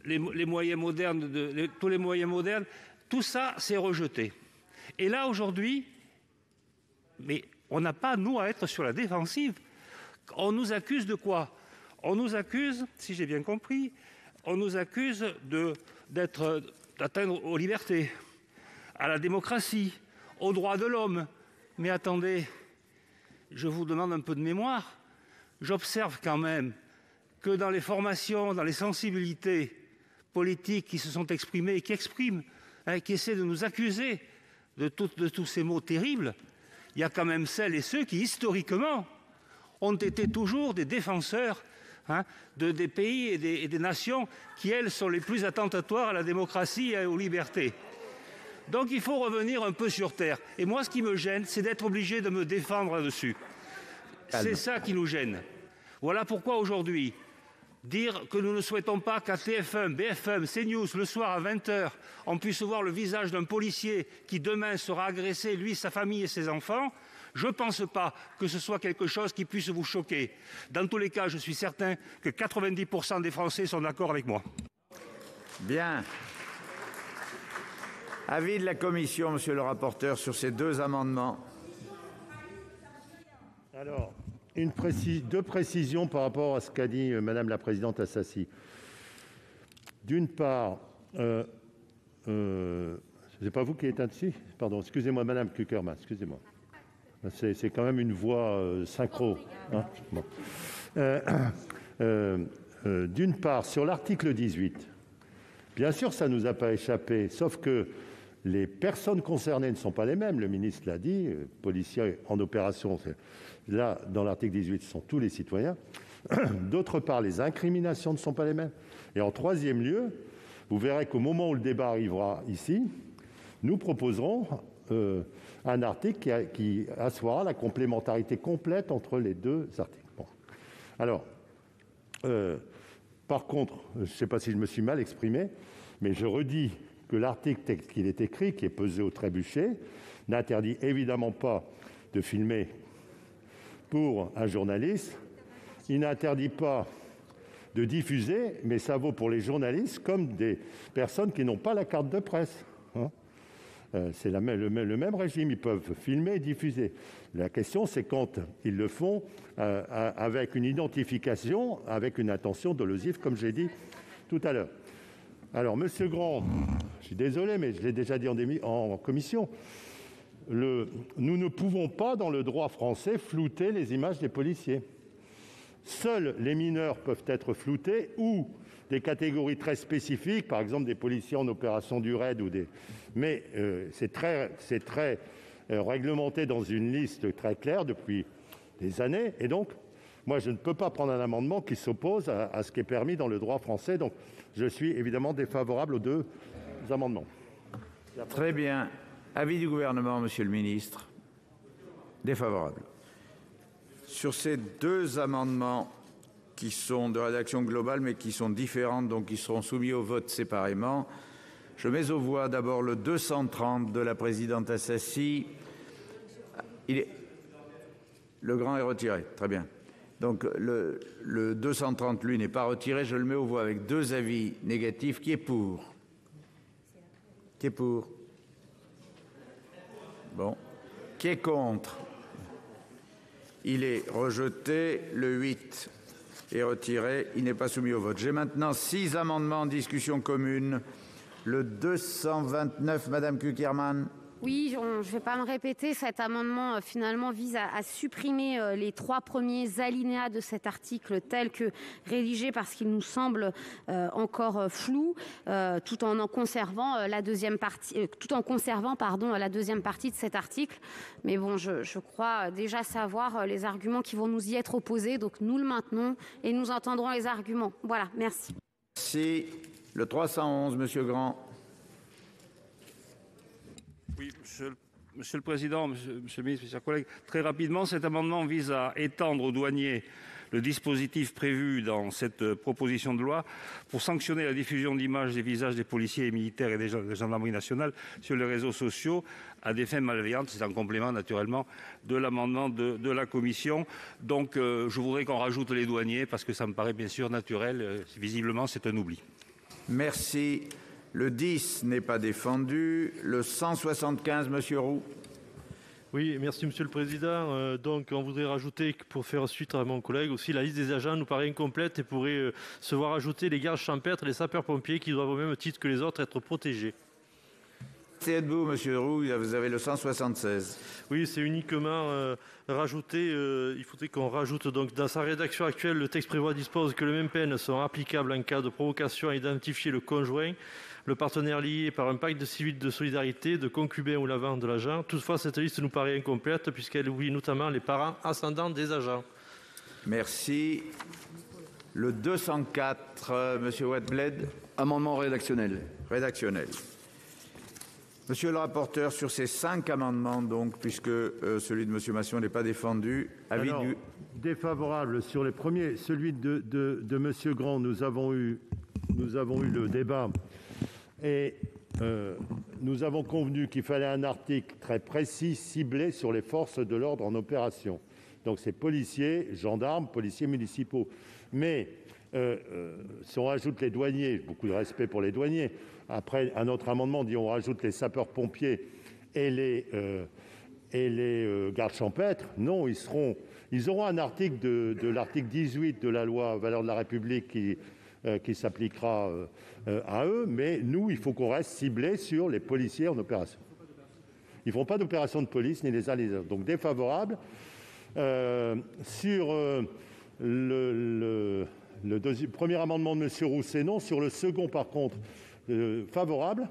les moyens modernes, tous les moyens modernes, tout ça, c'est rejeté. Et là, aujourd'hui, mais on n'a pas, nous, à être sur la défensive. On nous accuse de quoi? On nous accuse, si j'ai bien compris, on nous accuse d'atteindre aux libertés, à la démocratie, aux droits de l'homme. Mais attendez, je vous demande un peu de mémoire. J'observe quand même que dans les formations, dans les sensibilités politiques qui se sont exprimées et qui expriment, qui essaient de nous accuser de tous ces mots terribles, il y a quand même celles et ceux qui, historiquement, ont été toujours des défenseurs des pays et des nations qui, elles, sont les plus attentatoires à la démocratie et aux libertés. Donc il faut revenir un peu sur terre. Et moi, ce qui me gêne, c'est d'être obligé de me défendre là-dessus. C'est ça qui nous gêne. Voilà pourquoi aujourd'hui, dire que nous ne souhaitons pas qu'à TF1, BFM, CNews, le soir à 20h, on puisse voir le visage d'un policier qui demain sera agressé, lui, sa famille et ses enfants, je ne pense pas que ce soit quelque chose qui puisse vous choquer. Dans tous les cas, je suis certain que 90% des Français sont d'accord avec moi. Bien. Avis de la commission, monsieur le rapporteur, sur ces deux amendements. Alors, deux précisions par rapport à ce qu'a dit Madame la Présidente Assassi. D'une part, ce n'est pas vous qui êtes ainsi. Pardon, excusez-moi, Madame Cukierman, excusez-moi. C'est quand même une voix synchro. Bon. D'une part, sur l'article 18, bien sûr, ça ne nous a pas échappé, sauf que les personnes concernées ne sont pas les mêmes. Le ministre l'a dit, policiers en opération, là, dans l'article 18, ce sont tous les citoyens. D'autre part, les incriminations ne sont pas les mêmes. Et en troisième lieu, vous verrez qu'au moment où le débat arrivera ici, nous proposerons un article qui assoira la complémentarité complète entre les deux articles. Bon. Alors, par contre, je ne sais pas si je me suis mal exprimé, Mais je redis que l'article tel qu'il est écrit, qui est pesé au trébuchet, n'interdit évidemment pas de filmer pour un journaliste. Il n'interdit pas de diffuser, mais ça vaut pour les journalistes comme des personnes qui n'ont pas la carte de presse. C'est le même régime, ils peuvent filmer et diffuser. La question, c'est quand ils le font avec une identification, avec une intention dolosive, comme j'ai dit tout à l'heure. Alors, Monsieur Grand, je suis désolé, mais je l'ai déjà dit en commission, nous ne pouvons pas, dans le droit français, flouter les images des policiers. Seuls les mineurs peuvent être floutés ou des catégories très spécifiques, par exemple des policiers en opération du RAID mais c'est très réglementé dans une liste très claire depuis des années. Et donc, moi, je ne peux pas prendre un amendement qui s'oppose à ce qui est permis dans le droit français. Donc, je suis évidemment défavorable aux deux amendements. Très bien. Avis du gouvernement, Monsieur le ministre. Défavorable. Sur ces deux amendements qui sont de rédaction globale mais qui sont différentes, donc qui seront soumis au vote séparément, je mets aux voix d'abord le 230 de la présidente Assassi. Le grand est retiré, très bien. Donc le 230, lui, n'est pas retiré. Je le mets aux voix avec deux avis négatifs. Qui est pour? Qui est pour? Bon. Qui est contre? Il est rejeté. Le 8 est retiré. Il n'est pas soumis au vote. J'ai maintenant 6 amendements en discussion commune. Le 229, Madame Cukierman. Oui, je ne vais pas me répéter. Cet amendement, finalement, vise à supprimer les 3 premiers alinéas de cet article tel que rédigé parce qu'il nous semble encore flou, tout en conservant la deuxième partie de cet article. Mais bon, je crois déjà savoir les arguments qui vont nous y être opposés. Donc, nous le maintenons et nous entendrons les arguments. Voilà, merci. Merci. Le 311, Monsieur Grand. Oui, Monsieur le Président, Monsieur le Ministre, mes chers collègues, très rapidement, cet amendement vise à étendre aux douaniers le dispositif prévu dans cette proposition de loi pour sanctionner la diffusion d'images des visages des policiers et militaires et des gendarmeries nationales sur les réseaux sociaux à des fins malveillantes. C'est en complément, naturellement, de l'amendement de la Commission. Donc, je voudrais qu'on rajoute les douaniers parce que ça me paraît bien sûr naturel. Visiblement, c'est un oubli. Merci. Le 10 n'est pas défendu. Le 175, Monsieur Roux. Oui, merci Monsieur le Président. Donc, on voudrait rajouter, pour faire suite à mon collègue aussi, la liste des agents nous paraît incomplète et pourrait se voir ajouter les gardes champêtres et les sapeurs-pompiers qui doivent au même titre que les autres être protégés. C'est debout, Monsieur Roux, vous avez le 176. Oui, c'est uniquement rajouter. Il faudrait qu'on rajoute donc dans sa rédaction actuelle, le texte dispose que les mêmes peines sont applicables en cas de provocation à identifier le conjoint, le partenaire lié par un pacte civil de solidarité, de concubin ou l'avant de l'agent. Toutefois, cette liste nous paraît incomplète puisqu'elle oublie notamment les parents ascendants des agents. Merci. Le 204, Monsieur Wattebled. Amendement rédactionnel. Rédactionnel. Monsieur le rapporteur, sur ces 5 amendements, donc, puisque celui de Monsieur Masson n'est pas défendu, avis du... Défavorable sur les premiers. Celui de Monsieur Grand, nous avons eu le débat et nous avons convenu qu'il fallait un article très précis, ciblé sur les forces de l'ordre en opération. Donc c'est policiers, gendarmes, policiers municipaux. Mais si on rajoute les douaniers, beaucoup de respect pour les douaniers, après un autre amendement dit on rajoute les sapeurs-pompiers et les gardes champêtres, non, ils auront un article de l'article 18 de la loi Valeurs de la République qui s'appliquera à eux, mais nous, il faut qu'on reste ciblé sur les policiers en opération. Ils ne feront pas d'opération de police, ni les uns les autres. Donc défavorable. Sur le premier amendement de M. Rousset, non. Sur le second, par contre, favorable.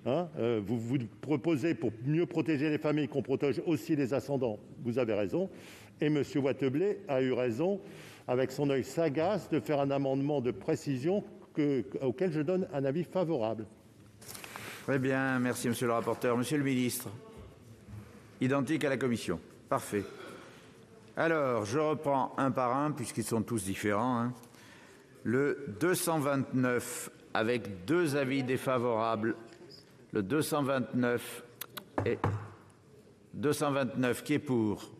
Vous proposez, pour mieux protéger les familles, qu'on protège aussi les ascendants. Vous avez raison. Et M. Wattebled a eu raison, avec son œil sagace, de faire un amendement de précision auquel je donne un avis favorable. Très bien, merci Monsieur le rapporteur. Monsieur le ministre, identique à la Commission. Parfait. Alors, je reprends un par un, puisqu'ils sont tous différents. Le 229 avec 2 avis défavorables. Le 229 et 229 qui est pour?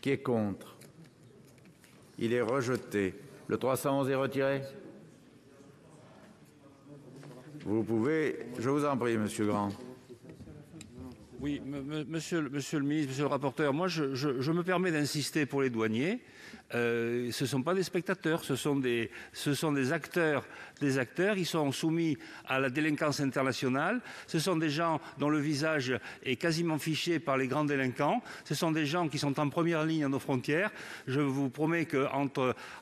Qui est contre? Il est rejeté. Le 311 est retiré? Vous pouvez, je vous en prie, Monsieur Grand. Oui, monsieur le ministre, monsieur le rapporteur, moi je me permets d'insister pour les douaniers. Ce ne sont pas des spectateurs, ce sont des acteurs. Ils sont soumis à la délinquance internationale. Ce sont des gens dont le visage est quasiment fiché par les grands délinquants. Ce sont des gens qui sont en première ligne à nos frontières. Je vous promets qu'à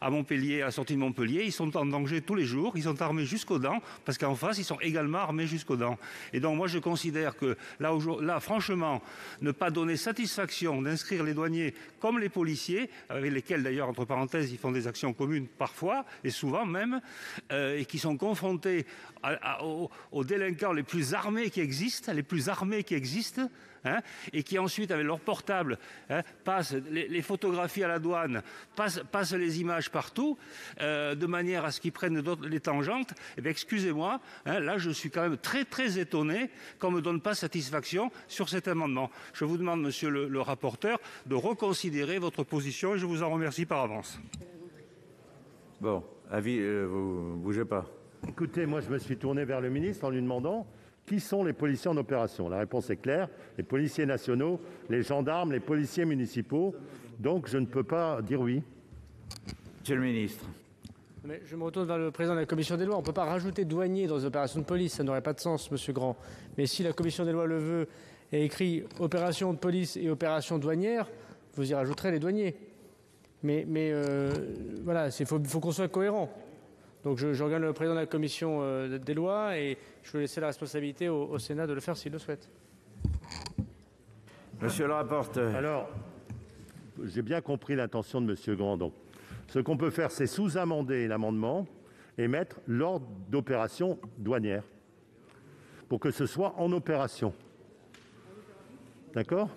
Montpellier, à la sortie de Montpellier, ils sont en danger tous les jours. Ils sont armés jusqu'aux dents, parce qu'en face, ils sont également armés jusqu'aux dents. Et donc moi, je considère que là franchement, ne pas donner satisfaction d'inscrire les douaniers comme les policiers, avec lesquels d'ailleurs, entre parenthèses, ils font des actions communes parfois, et souvent même, et qui sont confrontés aux délinquants les plus armés qui existent, hein, et qui ensuite, avec leur portable, passent les photographies à la douane, passent les images partout, de manière à ce qu'ils prennent les tangentes. Eh bien, excusez-moi, hein, là, je suis quand même très, très étonné qu'on ne me donne pas satisfaction sur cet amendement. Je vous demande, monsieur le rapporteur, de reconsidérer votre position et je vous en remercie par avance. Bon, avis, vous ne bougez pas. Écoutez, moi, je me suis tourné vers le ministre en lui demandant qui sont les policiers en opération. La réponse est claire, les policiers nationaux, les gendarmes, les policiers municipaux. Donc, je ne peux pas dire oui. Monsieur le ministre. Mais je me retourne vers le président de la commission des lois. On ne peut pas rajouter douanier dans les opérations de police, ça n'aurait pas de sens, monsieur Grand. Mais si la commission des lois le veut et écrit opération de police et opération douanière, vous y rajouterez les douaniers. Mais voilà, il faut qu'on soit cohérent. Donc je regarde le président de la commission des lois et je vais laisser la responsabilité au Sénat de le faire s'il le souhaite. Monsieur le rapporteur. Alors, j'ai bien compris l'intention de monsieur Grandon. Ce qu'on peut faire, c'est sous-amender l'amendement et mettre l'ordre d'opération douanière pour que ce soit en opération. D'accord ?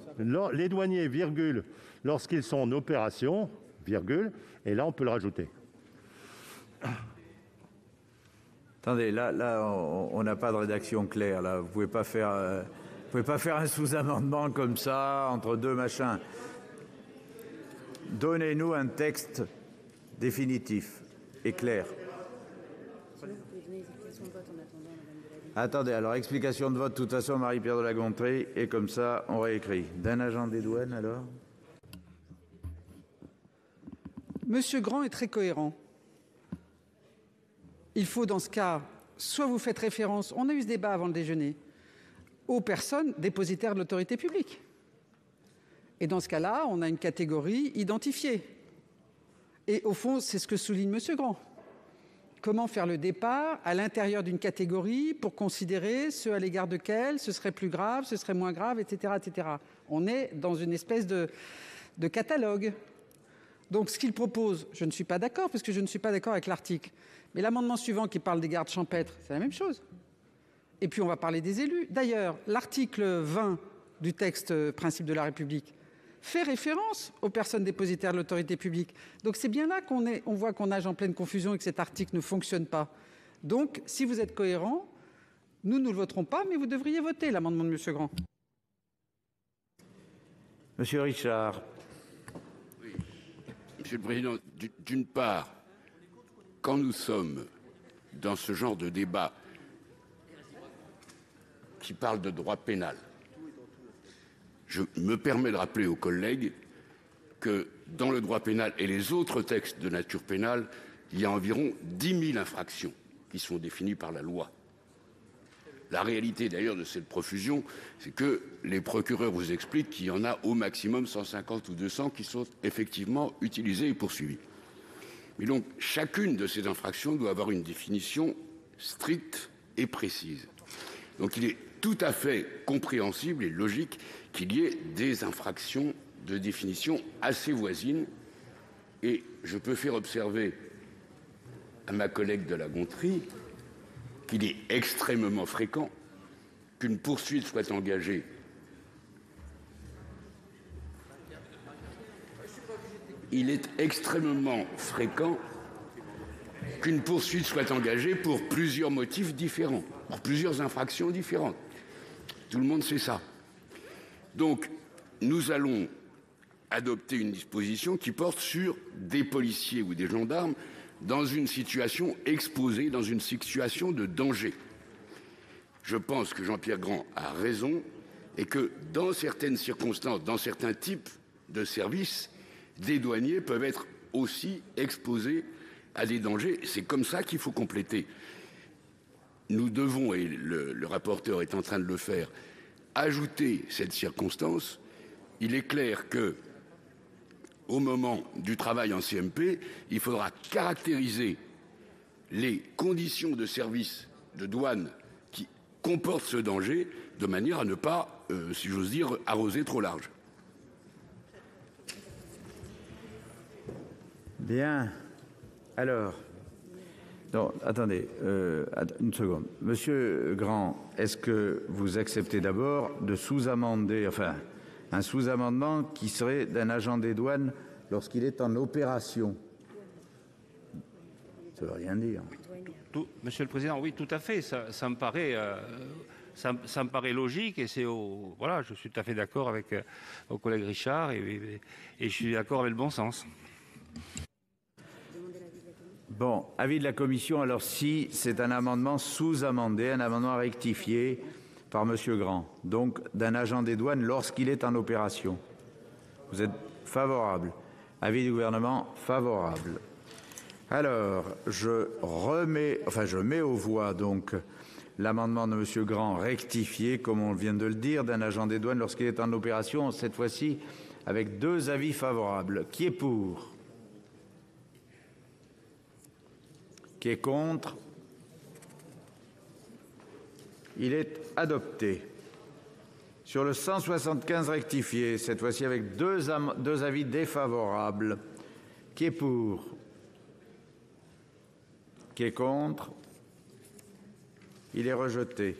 Les douaniers, virgule, lorsqu'ils sont en opération, virgule, et là, on peut le rajouter. Attendez, là, on n'a pas de rédaction claire. Là, vous pouvez pas faire un sous-amendement comme ça entre deux machins. Donnez-nous un texte définitif et clair. Attendez, alors explication de vote. De toute façon, Marie-Pierre de la Gontrie, et comme ça, on réécrit. D'un agent des douanes, alors. Monsieur Grand est très cohérent. Il faut dans ce cas, soit vous faites référence, on a eu ce débat avant le déjeuner, aux personnes dépositaires de l'autorité publique. Et dans ce cas-là, on a une catégorie identifiée. Et au fond, c'est ce que souligne monsieur Grand. Comment faire le départ à l'intérieur d'une catégorie pour considérer ceux à l'égard desquels ce serait plus grave, ce serait moins grave, etc. etc. On est dans une espèce de catalogue. Donc ce qu'il propose, je ne suis pas d'accord, parce que je ne suis pas d'accord avec l'article. Mais l'amendement suivant qui parle des gardes champêtres, c'est la même chose. Et puis on va parler des élus. D'ailleurs, l'article 20 du texte Principe de la République fait référence aux personnes dépositaires de l'autorité publique. Donc c'est bien là qu'on voit qu'on nage en pleine confusion et que cet article ne fonctionne pas. Donc si vous êtes cohérents, nous ne le voterons pas, mais vous devriez voter l'amendement de M. Grand. Monsieur Richard. Oui. Monsieur le Président, d'une part, quand nous sommes dans ce genre de débat qui parle de droit pénal, je me permets de rappeler aux collègues que dans le droit pénal et les autres textes de nature pénale, il y a environ 10 000 infractions qui sont définies par la loi. La réalité d'ailleurs de cette profusion, c'est que les procureurs vous expliquent qu'il y en a au maximum 150 ou 200 qui sont effectivement utilisées et poursuivies. Mais donc, chacune de ces infractions doit avoir une définition stricte et précise. Donc, il est tout à fait compréhensible et logique qu'il y ait des infractions de définition assez voisines. Et je peux faire observer à ma collègue de la Gontrie qu'il est extrêmement fréquent qu'une poursuite soit engagée il est extrêmement fréquent qu'une poursuite soit engagée pour plusieurs motifs différents, pour plusieurs infractions différentes. Tout le monde sait ça. Donc, nous allons adopter une disposition qui porte sur des policiers ou des gendarmes dans une situation exposée, dans une situation de danger. Je pense que Jean-Pierre Grand a raison et que dans certaines circonstances, dans certains types de services, des douaniers peuvent être aussi exposés à des dangers. C'est comme ça qu'il faut compléter. Nous devons, et le rapporteur est en train de le faire, ajouter cette circonstance. Il est clair que, au moment du travail en CMP, il faudra caractériser les conditions de service de douane qui comportent ce danger de manière à ne pas, si j'ose dire, arroser trop large. Bien. Alors, non, attendez, une seconde. Monsieur Grand, est-ce que vous acceptez d'abord de sous-amender, enfin, un sous-amendement qui serait d'un agent des douanes lorsqu'il est en opération? Ça ne veut rien dire. Monsieur le Président, oui, tout à fait. Ça me paraît, ça me paraît logique et voilà, je suis tout à fait d'accord avec mon collègue Richard et je suis d'accord avec le bon sens. Bon, avis de la commission. Alors, si c'est un amendement sous-amendé, un amendement rectifié par Monsieur Grand, donc d'un agent des douanes lorsqu'il est en opération, vous êtes favorable? Avis du gouvernement favorable. Alors, je mets aux voix donc l'amendement de Monsieur Grand rectifié, comme on vient de le dire, d'un agent des douanes lorsqu'il est en opération, cette fois-ci avec 2 avis favorables. Qui est pour? Qui est contre? Il est adopté. Sur le 175 rectifié, cette fois-ci avec deux avis défavorables. Qui est pour? Qui est contre? Il est rejeté.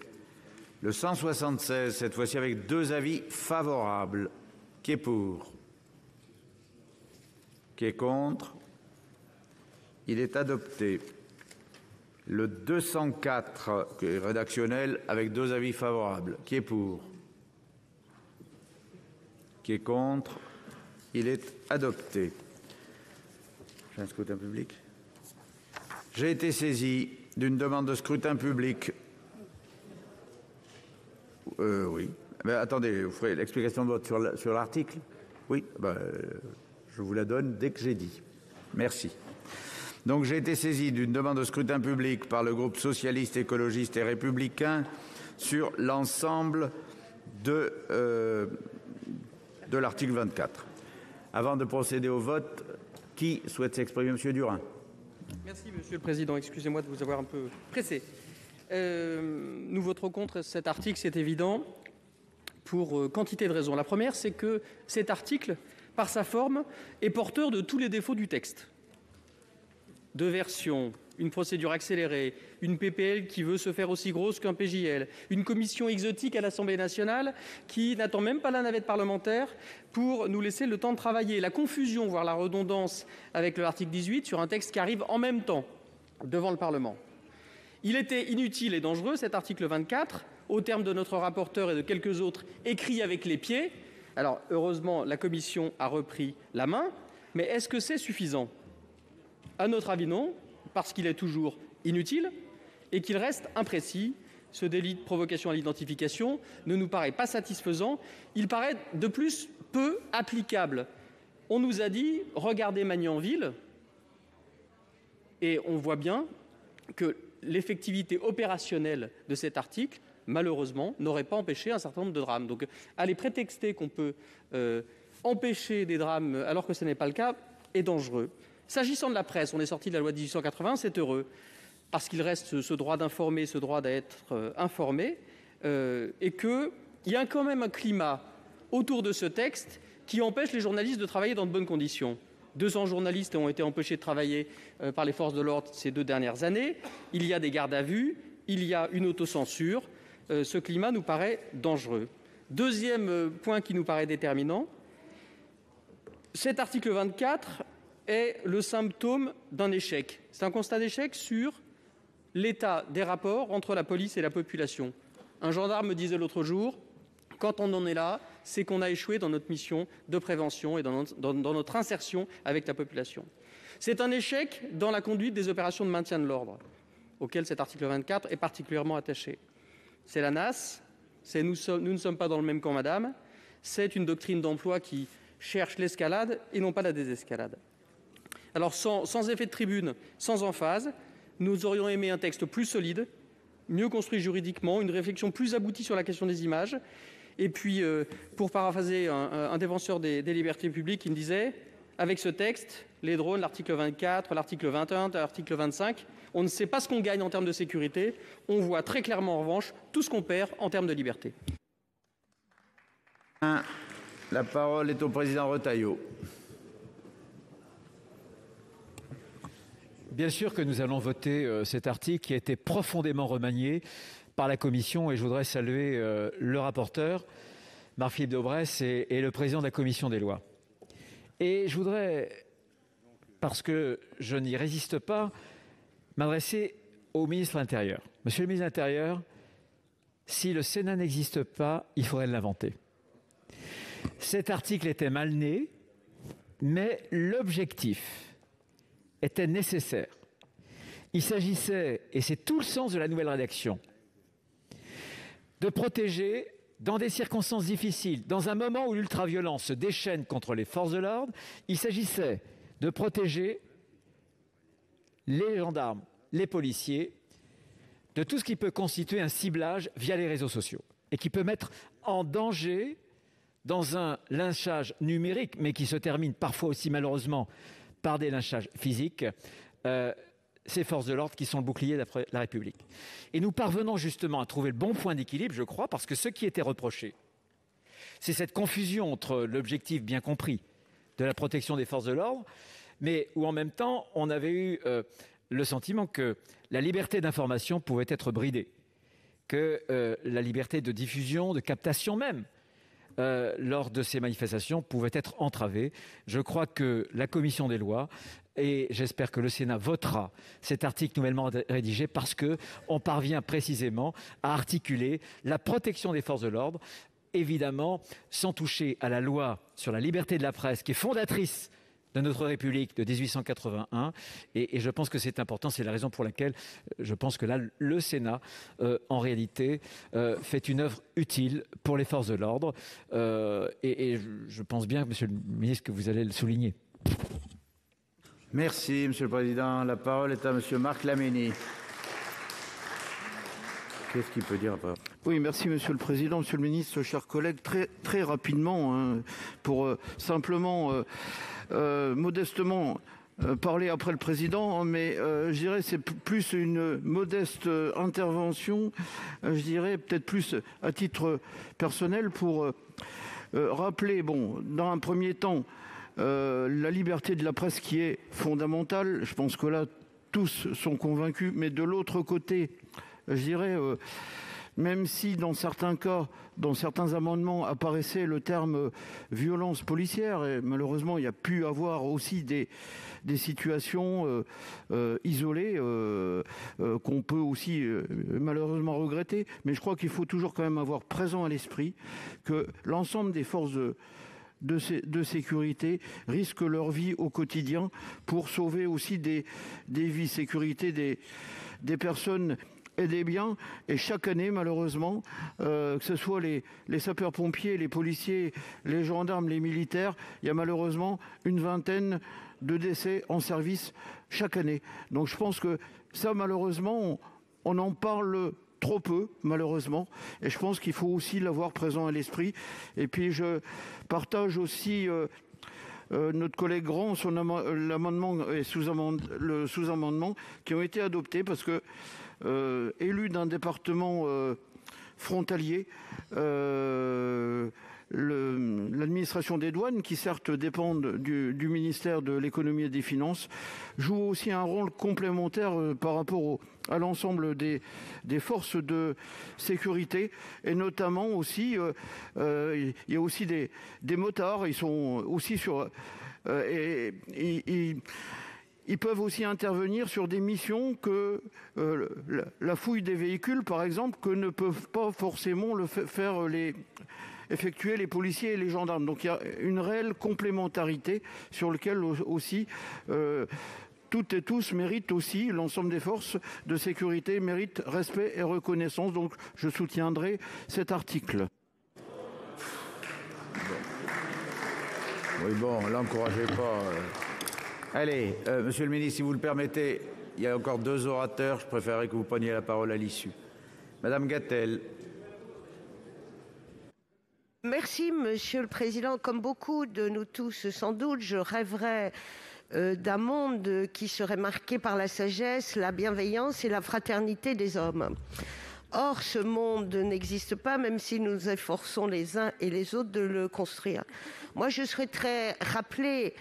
Le 176, cette fois-ci avec 2 avis favorables. Qui est pour? Qui est contre? Il est adopté. Le 204, rédactionnel, avec 2 avis favorables. Qui est pour? Qui est contre? Il est adopté. J'ai un scrutin public. J'ai été saisi d'une demande de scrutin public. Oui. Mais attendez, vous ferez l'explication de vote sur l'article? Oui. Je vous la donne dès que j'ai dit. Merci. Donc j'ai été saisi d'une demande de scrutin public par le groupe socialiste, écologiste et républicain sur l'ensemble de l'article 24. Avant de procéder au vote, qui souhaite s'exprimer? Monsieur Durin. Merci Monsieur le Président. Excusez-moi de vous avoir un peu pressé. Nous voterons contre cet article, c'est évident, pour quantité de raisons. La première, c'est que cet article, par sa forme, est porteur de tous les défauts du texte. 2 versions, une procédure accélérée, une PPL qui veut se faire aussi grosse qu'un PJL, une commission exotique à l'Assemblée nationale qui n'attend même pas la navette parlementaire pour nous laisser le temps de travailler. La confusion, voire la redondance avec l'article 18 sur un texte qui arrive en même temps devant le Parlement. Il était inutile et dangereux, cet article 24, au terme de notre rapporteur et de quelques autres, écrit avec les pieds. Alors, heureusement, la Commission a repris la main, mais est-ce que c'est suffisant ? À notre avis, non, parce qu'il est toujours inutile et qu'il reste imprécis. Ce délit de provocation à l'identification ne nous paraît pas satisfaisant. Il paraît de plus peu applicable. On nous a dit, regardez Magnanville, et on voit bien que l'effectivité opérationnelle de cet article, malheureusement, n'aurait pas empêché un certain nombre de drames. Donc, aller prétexter qu'on peut empêcher des drames alors que ce n'est pas le cas est dangereux. S'agissant de la presse, on est sorti de la loi de 1880, c'est heureux, parce qu'il reste ce droit d'informer, ce droit d'être informé, et qu'il y a quand même un climat autour de ce texte qui empêche les journalistes de travailler dans de bonnes conditions. 200 journalistes ont été empêchés de travailler par les forces de l'ordre ces 2 dernières années. Il y a des gardes à vue, il y a une autocensure. Ce climat nous paraît dangereux. Deuxième point qui nous paraît déterminant, cet article 24 est le symptôme d'un échec. C'est un constat d'échec sur l'état des rapports entre la police et la population. Un gendarme me disait l'autre jour, quand on en est là, c'est qu'on a échoué dans notre mission de prévention et dans notre insertion avec la population. C'est un échec dans la conduite des opérations de maintien de l'ordre, auquel cet article 24 est particulièrement attaché. C'est la NAS, nous ne sommes pas dans le même camp, madame, c'est une doctrine d'emploi qui cherche l'escalade et non pas la désescalade. Alors sans effet de tribune, sans emphase, nous aurions aimé un texte plus solide, mieux construit juridiquement, une réflexion plus aboutie sur la question des images. Et puis, pour paraphraser un défenseur des libertés publiques, il me disait, avec ce texte, les drones, l'article 24, l'article 21, l'article 25, on ne sait pas ce qu'on gagne en termes de sécurité, on voit très clairement en revanche tout ce qu'on perd en termes de liberté. La parole est au président Retailleau. Bien sûr que nous allons voter cet article qui a été profondément remanié par la commission et je voudrais saluer le rapporteur, Marc-Philippe Daubresse, et le président de la commission des lois. Et je voudrais, parce que je n'y résiste pas, m'adresser au ministre de l'Intérieur. Monsieur le ministre de l'Intérieur, si le Sénat n'existe pas, il faudrait l'inventer. Cet article était mal né, mais l'objectif était nécessaire. Il s'agissait, et c'est tout le sens de la nouvelle rédaction, de protéger, dans des circonstances difficiles, dans un moment où l'ultraviolence se déchaîne contre les forces de l'ordre, il s'agissait de protéger les gendarmes, les policiers, de tout ce qui peut constituer un ciblage via les réseaux sociaux et qui peut mettre en danger, dans un lynchage numérique, mais qui se termine parfois aussi malheureusement par des lynchages physiques, ces forces de l'ordre qui sont le bouclier de la République. Et nous parvenons justement à trouver le bon point d'équilibre, je crois, parce que ce qui était reproché, c'est cette confusion entre l'objectif bien compris de la protection des forces de l'ordre, mais où en même temps, on avait eu le sentiment que la liberté d'information pouvait être bridée, que la liberté de diffusion, de captation même, lors de ces manifestations pouvait être entravée. Je crois que la commission des lois, et j'espère que le Sénat votera cet article nouvellement rédigé parce qu'on parvient précisément à articuler la protection des forces de l'ordre, évidemment sans toucher à la loi sur la liberté de la presse qui est fondatrice de notre République de 1881, et je pense que c'est important, c'est la raison pour laquelle je pense que là, le Sénat, en réalité, fait une œuvre utile pour les forces de l'ordre, et je pense bien, Monsieur le Ministre, que vous allez le souligner. Merci, Monsieur le Président. La parole est à Monsieur Marc Laménie. Qu'est-ce qu'il peut dire après ? Oui, merci Monsieur le Président, Monsieur le Ministre, chers collègues. Très rapidement, hein, pour simplement... modestement parler après le président, mais je dirais c'est plus une modeste intervention, je dirais peut-être plus à titre personnel pour rappeler, bon, dans un premier temps, la liberté de la presse qui est fondamentale. Je pense que là, tous sont convaincus, mais de l'autre côté, je dirais... même si dans certains cas, dans certains amendements apparaissait le terme violence policière, et malheureusement il y a pu avoir aussi des situations isolées qu'on peut aussi malheureusement regretter, mais je crois qu'il faut toujours quand même avoir présent à l'esprit que l'ensemble des forces de sécurité risquent leur vie au quotidien pour sauver aussi des vies, sécurité des personnes et des biens, et chaque année malheureusement, que ce soit les sapeurs-pompiers, les policiers, les gendarmes, les militaires, il y a malheureusement une vingtaine de décès en service chaque année. Donc je pense que ça malheureusement, on en parle trop peu malheureusement, et je pense qu'il faut aussi l'avoir présent à l'esprit. Et puis je partage aussi notre collègue Grand, l'amendement et le sous-amendement qui ont été adoptés parce que élu d'un département frontalier, l'administration des douanes, qui certes dépend du ministère de l'économie et des finances, joue aussi un rôle complémentaire par rapport à l'ensemble des forces de sécurité, et notamment aussi, il y a aussi des motards, ils sont aussi sur Ils peuvent aussi intervenir sur des missions que la fouille des véhicules, par exemple, que ne peuvent pas forcément effectuer les policiers et les gendarmes. Donc il y a une réelle complémentarité sur laquelle aussi toutes et tous méritent aussi, l'ensemble des forces de sécurité méritent respect et reconnaissance. Donc je soutiendrai cet article. Oui, bon, l'encouragez pas. Allez, monsieur le ministre, si vous le permettez, il y a encore 2 orateurs. Je préférerais que vous preniez la parole à l'issue. Madame Gatel. Merci, Monsieur le Président. Comme beaucoup de nous tous, sans doute, je rêverais d'un monde qui serait marqué par la sagesse, la bienveillance et la fraternité des hommes. Or, ce monde n'existe pas, même si nous nous efforçons les uns et les autres de le construire. Moi, je souhaiterais rappeler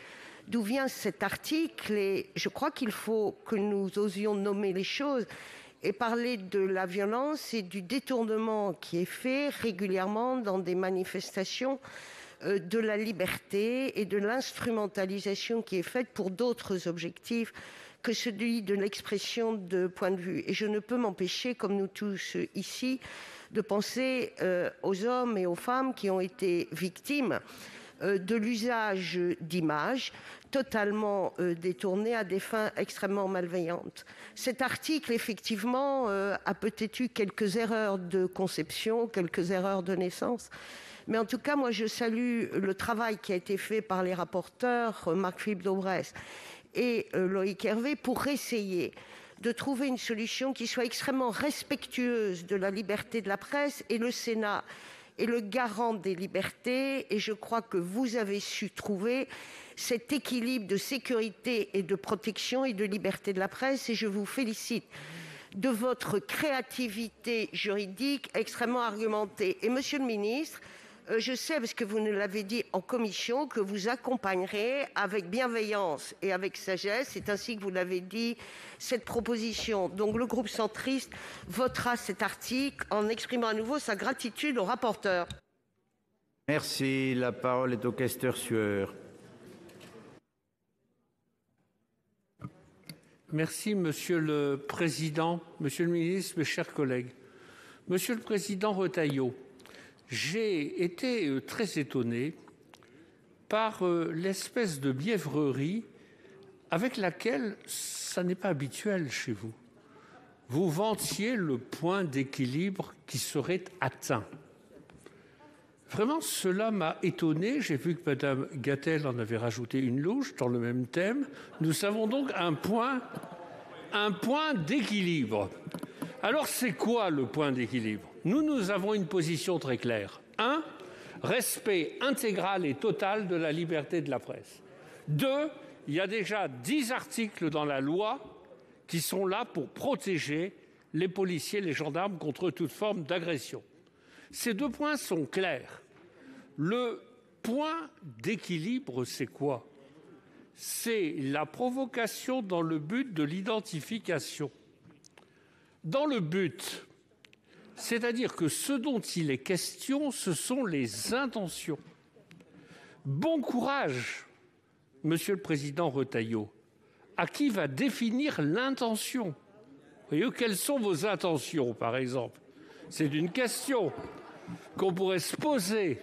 d'où vient cet article et je crois qu'il faut que nous osions nommer les choses et parler de la violence et du détournement qui est fait régulièrement dans des manifestations de la liberté et de l'instrumentalisation qui est faite pour d'autres objectifs que celui de l'expression de point de vue. Et je ne peux m'empêcher, comme nous tous ici, de penser aux hommes et aux femmes qui ont été victimes de l'usage d'images totalement détournées à des fins extrêmement malveillantes. Cet article, effectivement, a peut-être eu quelques erreurs de conception, quelques erreurs de naissance. Mais en tout cas, moi, je salue le travail qui a été fait par les rapporteurs, Marc-Philippe Daubresse et Loïc Hervé, pour essayer de trouver une solution qui soit extrêmement respectueuse de la liberté de la presse. Et le Sénat est le garant des libertés. Et je crois que vous avez su trouver cet équilibre de sécurité et de protection et de liberté de la presse. Et je vous félicite de votre créativité juridique extrêmement argumentée. Et monsieur le ministre, je sais, parce que vous nous l'avez dit en commission, que vous accompagnerez avec bienveillance et avec sagesse, c'est ainsi que vous l'avez dit, cette proposition. Donc le groupe centriste votera cet article en exprimant à nouveau sa gratitude au rapporteur. Merci. La parole est au questeur Sueur. Merci, Monsieur le Président, Monsieur le Ministre, mes chers collègues. Monsieur le Président Retailleau, j'ai été très étonné par l'espèce de mièvrerie avec laquelle, ça n'est pas habituel chez vous, vous vantiez le point d'équilibre qui serait atteint. Vraiment, cela m'a étonné. J'ai vu que Mme Gatel en avait rajouté une louche dans le même thème. Nous avons donc un point d'équilibre. Alors, c'est quoi le point d'équilibre ? Nous avons une position très claire. 1, respect intégral et total de la liberté de la presse. 2, il y a déjà 10 articles dans la loi qui sont là pour protéger les policiers, les gendarmes contre toute forme d'agression. Ces 2 points sont clairs. Le point d'équilibre, c'est quoi ? C'est la provocation dans le but de l'identification. Dans le but, c'est-à-dire que ce dont il est question, ce sont les intentions. Bon courage, Monsieur le Président Retailleau, à qui va définir l'intention. Voyez, quelles sont vos intentions, par exemple ? C'est une question qu'on pourrait se poser,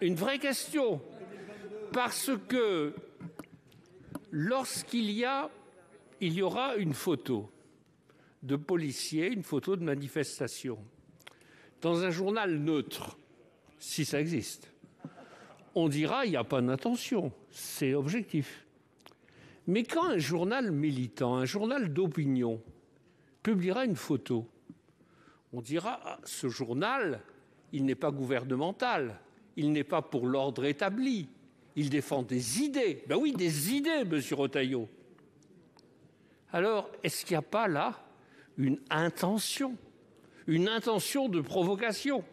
une vraie question, parce que lorsqu'il y aura une photo de policiers, une photo de manifestation, dans un journal neutre, si ça existe, on dira il n'y a pas d'intention, c'est objectif. Mais quand un journal militant, un journal d'opinion, publiera une photo, on dira ah, ce journal, il n'est pas gouvernemental, il n'est pas pour l'ordre établi, il défend des idées. Ben oui, des idées, monsieur Retailleau. Alors, est-ce qu'il n'y a pas là une intention de provocation?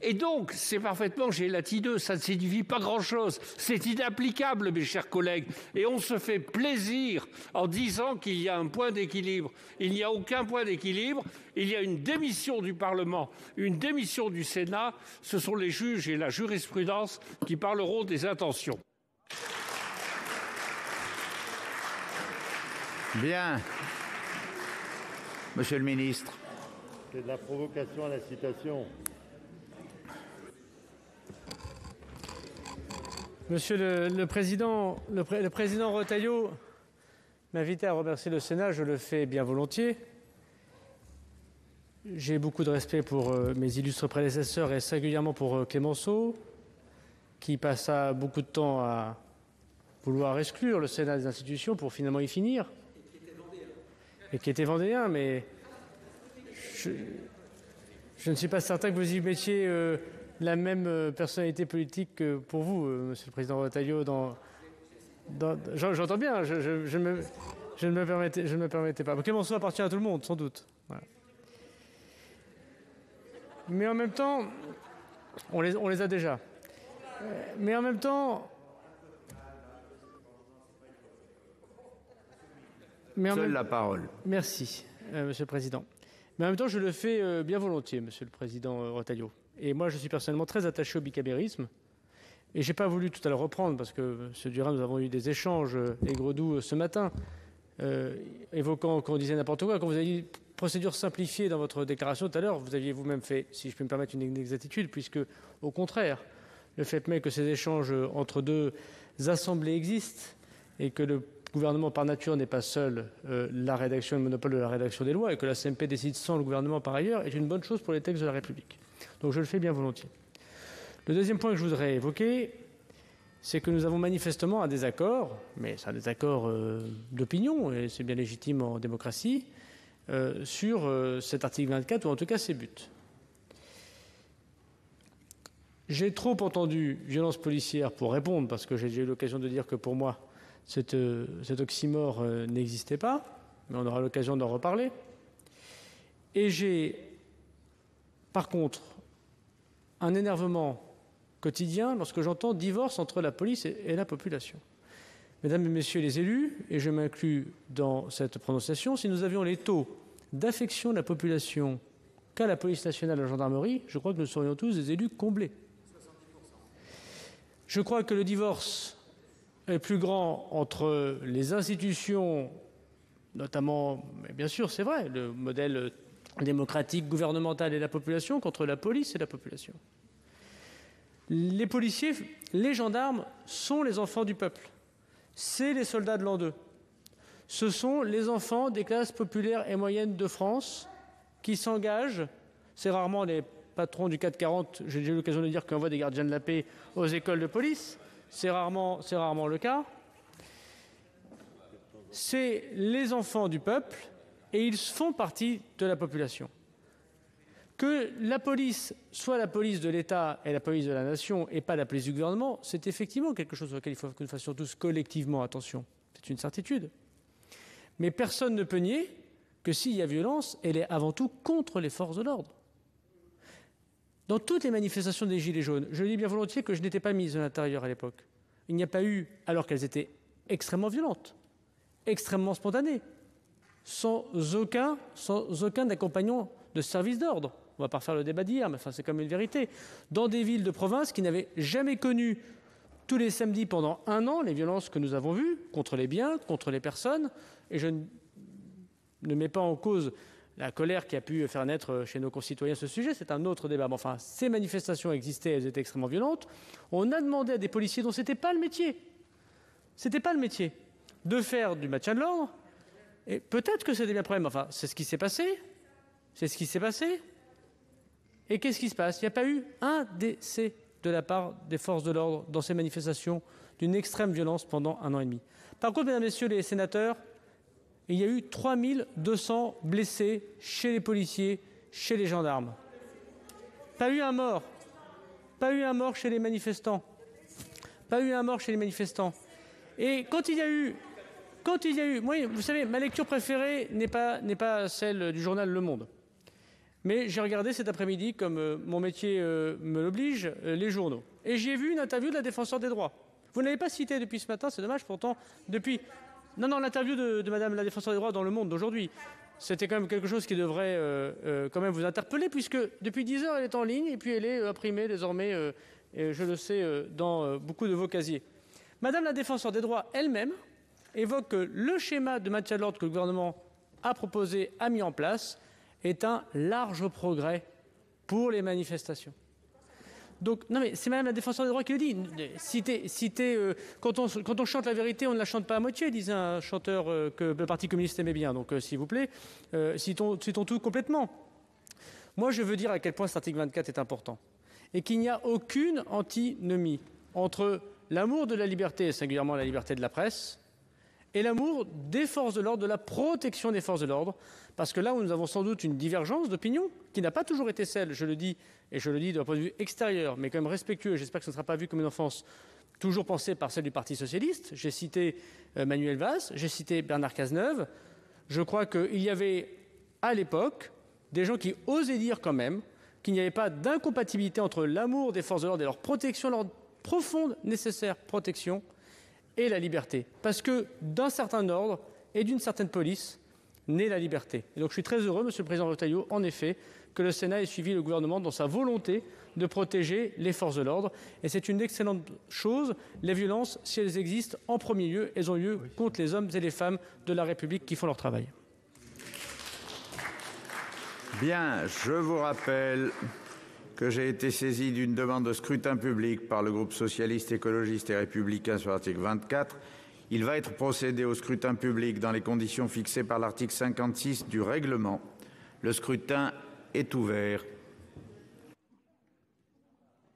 Et donc, c'est parfaitement gélatineux, ça ne signifie pas grand-chose. C'est inapplicable, mes chers collègues. Et on se fait plaisir en disant qu'il y a un point d'équilibre. Il n'y a aucun point d'équilibre. Il y a une démission du Parlement, une démission du Sénat. Ce sont les juges et la jurisprudence qui parleront des intentions. Bien. Monsieur le ministre. C'est de la provocation à la citation. Monsieur le président, le président Retailleau m'invitait à remercier le Sénat, je le fais bien volontiers. J'ai beaucoup de respect pour mes illustres prédécesseurs et singulièrement pour Clémenceau, qui passa beaucoup de temps à vouloir exclure le Sénat des institutions pour finalement y finir. Et qui était vendéen, mais je ne suis pas certain que vous y mettiez la même personnalité politique que pour vous, Monsieur le Président Retailleau. J'entends bien, je ne me permettais pas. Clémenceau appartient à tout le monde, sans doute. Voilà. Mais en même temps, on les a déjà. Mais en même temps... Seule la parole. Merci, Monsieur le Président. Mais en même temps, je le fais bien volontiers, Monsieur le Président Retailleau. Et moi, je suis personnellement très attaché au bicamérisme. Et je n'ai pas voulu tout à l'heure reprendre, parce que, M. Durain, nous avons eu des échanges aigres-doux ce matin, évoquant qu'on disait n'importe quoi. Quand vous avez dit procédure simplifiée dans votre déclaration tout à l'heure, vous aviez vous-même fait, si je peux me permettre, une inexactitude, puisque, au contraire, le fait même que ces échanges entre deux assemblées existent et que le gouvernement par nature n'est pas seul la rédaction et le monopole de la rédaction des lois et que la CMP décide sans le gouvernement par ailleurs est une bonne chose pour les textes de la République. Donc je le fais bien volontiers. Le deuxième point que je voudrais évoquer, c'est que nous avons manifestement un désaccord, mais c'est un désaccord d'opinion et c'est bien légitime en démocratie, sur cet article 24 ou en tout cas ses buts. J'ai trop entendu violence policière pour répondre parce que j'ai déjà eu l'occasion de dire que pour moi cet oxymore n'existait pas, mais on aura l'occasion d'en reparler. Et j'ai, par contre, un énervement quotidien lorsque j'entends divorce entre la police et la population. Mesdames et messieurs les élus, et je m'inclus dans cette prononciation, si nous avions les taux d'affection de la population qu'a la police nationale et la gendarmerie, je crois que nous serions tous des élus comblés. Je crois que le divorce est plus grand entre les institutions, notamment, mais bien sûr, c'est vrai, le modèle démocratique, gouvernemental et la population, qu'entre la police et la population. Les policiers, les gendarmes sont les enfants du peuple. C'est les soldats de l'an 2. Ce sont les enfants des classes populaires et moyennes de France qui s'engagent. C'est rarement les patrons du 440, j'ai déjà eu l'occasion de dire qu'on envoie des gardiens de la paix aux écoles de police. C'est rarement le cas. C'est les enfants du peuple et ils font partie de la population. Que la police soit la police de l'État et la police de la nation et pas la police du gouvernement, c'est effectivement quelque chose auquel il faut que nous fassions tous collectivement attention. C'est une certitude. Mais personne ne peut nier que s'il y a violence, elle est avant tout contre les forces de l'ordre. Dans toutes les manifestations des Gilets jaunes, je dis bien volontiers que je n'étais pas mise à l'intérieur à l'époque. Il n'y a pas eu, alors qu'elles étaient extrêmement violentes, extrêmement spontanées, sans aucun accompagnement de service d'ordre. On ne va pas refaire le débat d'hier, mais enfin, c'est comme une vérité. Dans des villes de province qui n'avaient jamais connu tous les samedis pendant 1 an les violences que nous avons vues contre les biens, contre les personnes, et je ne mets pas en cause la colère qui a pu faire naître chez nos concitoyens ce sujet, c'est un autre débat. Mais enfin, ces manifestations existaient, elles étaient extrêmement violentes. On a demandé à des policiers dont ce n'était pas le métier, de faire du maintien de l'ordre. Et peut-être que c'était bien le problème. Enfin, c'est ce qui s'est passé. Et qu'est-ce qui se passe? Il n'y a pas eu un décès de la part des forces de l'ordre dans ces manifestations d'une extrême violence pendant 1 an et demi. Par contre, mesdames et messieurs les sénateurs, il y a eu 3200 blessés chez les policiers, chez les gendarmes. Pas eu un mort chez les manifestants. Et quand il y a eu, moi, vous savez, ma lecture préférée n'est pas celle du journal Le Monde. Mais j'ai regardé cet après-midi, comme mon métier me l'oblige, les journaux. Et j'y ai vu une interview de la défenseure des droits. Vous ne l'avez pas citée depuis ce matin, c'est dommage, pourtant, depuis... Non, l'interview de Madame la défenseure des droits dans Le Monde d'aujourd'hui, c'était quand même quelque chose qui devrait quand même vous interpeller, puisque depuis 10 heures, elle est en ligne, et puis elle est imprimée désormais, je le sais, dans beaucoup de vos casiers. Madame la défenseure des droits elle-même évoque que le schéma de maintien de l'ordre que le gouvernement a proposé, a mis en place, est un large progrès pour les manifestations. Donc, non mais c'est Madame la défenseure des droits qui le dit. Quand on chante la vérité, on ne la chante pas à moitié, disait un chanteur que le Parti communiste aimait bien. Donc, s'il vous plaît, citons tout complètement. Moi, je veux dire à quel point cet article 24 est important et qu'il n'y a aucune antinomie entre l'amour de la liberté, et singulièrement la liberté de la presse, et l'amour des forces de l'ordre, de la protection des forces de l'ordre, parce que là où nous avons sans doute une divergence d'opinion, qui n'a pas toujours été celle, je le dis, et je le dis d'un point de vue extérieur, mais quand même respectueux, j'espère que ce ne sera pas vu comme une offense, toujours pensée par celle du Parti socialiste. J'ai cité Manuel Valls, j'ai cité Bernard Cazeneuve. Je crois qu'il y avait, à l'époque, des gens qui osaient dire quand même qu'il n'y avait pas d'incompatibilité entre l'amour des forces de l'ordre et leur protection, leur profonde, nécessaire protection, et la liberté. Parce que d'un certain ordre et d'une certaine police naît la liberté. Et donc je suis très heureux, Monsieur le Président Retailleau, en effet, que le Sénat ait suivi le gouvernement dans sa volonté de protéger les forces de l'ordre. Et c'est une excellente chose. Les violences, si elles existent, en premier lieu, elles ont lieu contre les hommes et les femmes de la République qui font leur travail. Bien, je vous rappelle que j'ai été saisi d'une demande de scrutin public par le groupe socialiste, écologiste et républicain sur l'article 24. Il va être procédé au scrutin public dans les conditions fixées par l'article 56 du règlement. Le scrutin est ouvert.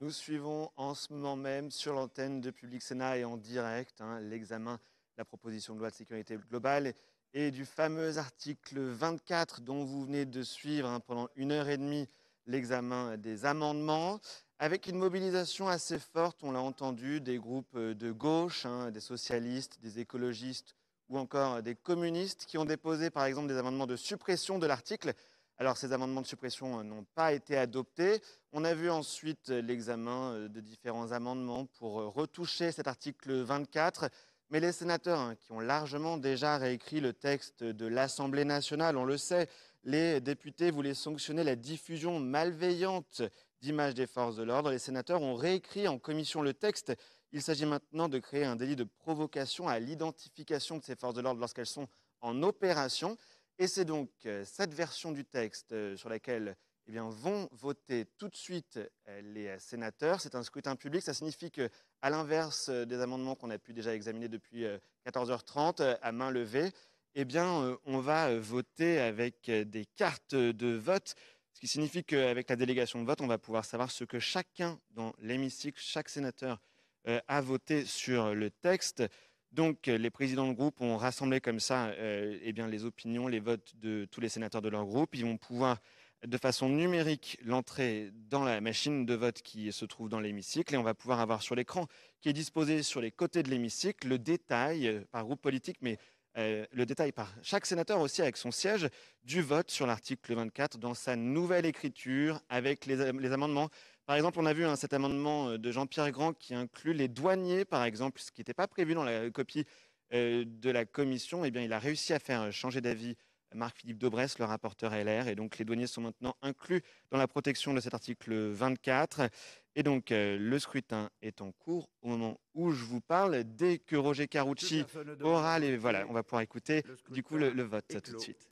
Nous suivons en ce moment même sur l'antenne de Public Sénat et en direct l'examen de la proposition de loi de sécurité globale et du fameux article 24 dont vous venez de suivre pendant 1h30 l'examen des amendements, avec une mobilisation assez forte, on l'a entendu, des groupes de gauche, des socialistes, des écologistes ou encore des communistes qui ont déposé par exemple des amendements de suppression de l'article. Alors ces amendements de suppression n'ont pas été adoptés. On a vu ensuite l'examen de différents amendements pour retoucher cet article 24. Mais les sénateurs qui ont largement déjà réécrit le texte de l'Assemblée nationale, on le sait, les députés voulaient sanctionner la diffusion malveillante d'images des forces de l'ordre. Les sénateurs ont réécrit en commission le texte. Il s'agit maintenant de créer un délit de provocation à l'identification de ces forces de l'ordre lorsqu'elles sont en opération. Et c'est donc cette version du texte sur laquelle vont voter tout de suite les sénateurs. C'est un scrutin public. Ça signifie qu'à l'inverse des amendements qu'on a pu déjà examiner depuis 14h30 à main levée, on va voter avec des cartes de vote, ce qui signifie qu'avec la délégation de vote, on va pouvoir savoir ce que chacun dans l'hémicycle, chaque sénateur a voté sur le texte. Donc les présidents de groupe ont rassemblé comme ça les opinions, les votes de tous les sénateurs de leur groupe. Ils vont pouvoir de façon numérique l'entrée dans la machine de vote qui se trouve dans l'hémicycle et on va pouvoir avoir sur l'écran qui est disposé sur les côtés de l'hémicycle le détail par groupe politique, mais le détail par chaque sénateur aussi avec son siège du vote sur l'article 24 dans sa nouvelle écriture avec les amendements. Par exemple, on a vu cet amendement de Jean-Pierre Grand qui inclut les douaniers, par exemple, ce qui n'était pas prévu dans la copie de la commission. Il a réussi à faire changer d'avis Marc-Philippe Daubresse, le rapporteur LR. Et donc, les douaniers sont maintenant inclus dans la protection de cet article 24. Et donc, le scrutin est en cours au moment où je vous parle. Dès que Roger Carucci aura les... Voilà, on va pouvoir écouter du coup le vote tout de suite.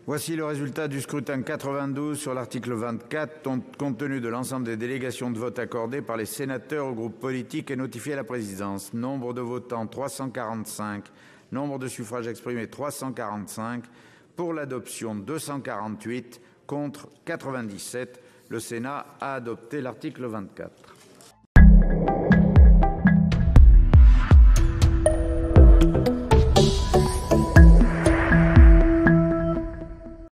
Voici le résultat du scrutin 92 sur l'article 24, compte tenu de l'ensemble des délégations de vote accordées par les sénateurs aux groupes politiques et notifiées à la présidence. Nombre de votants 345, nombre de suffrages exprimés 345, pour l'adoption 248, contre 97. Le Sénat a adopté l'article 24.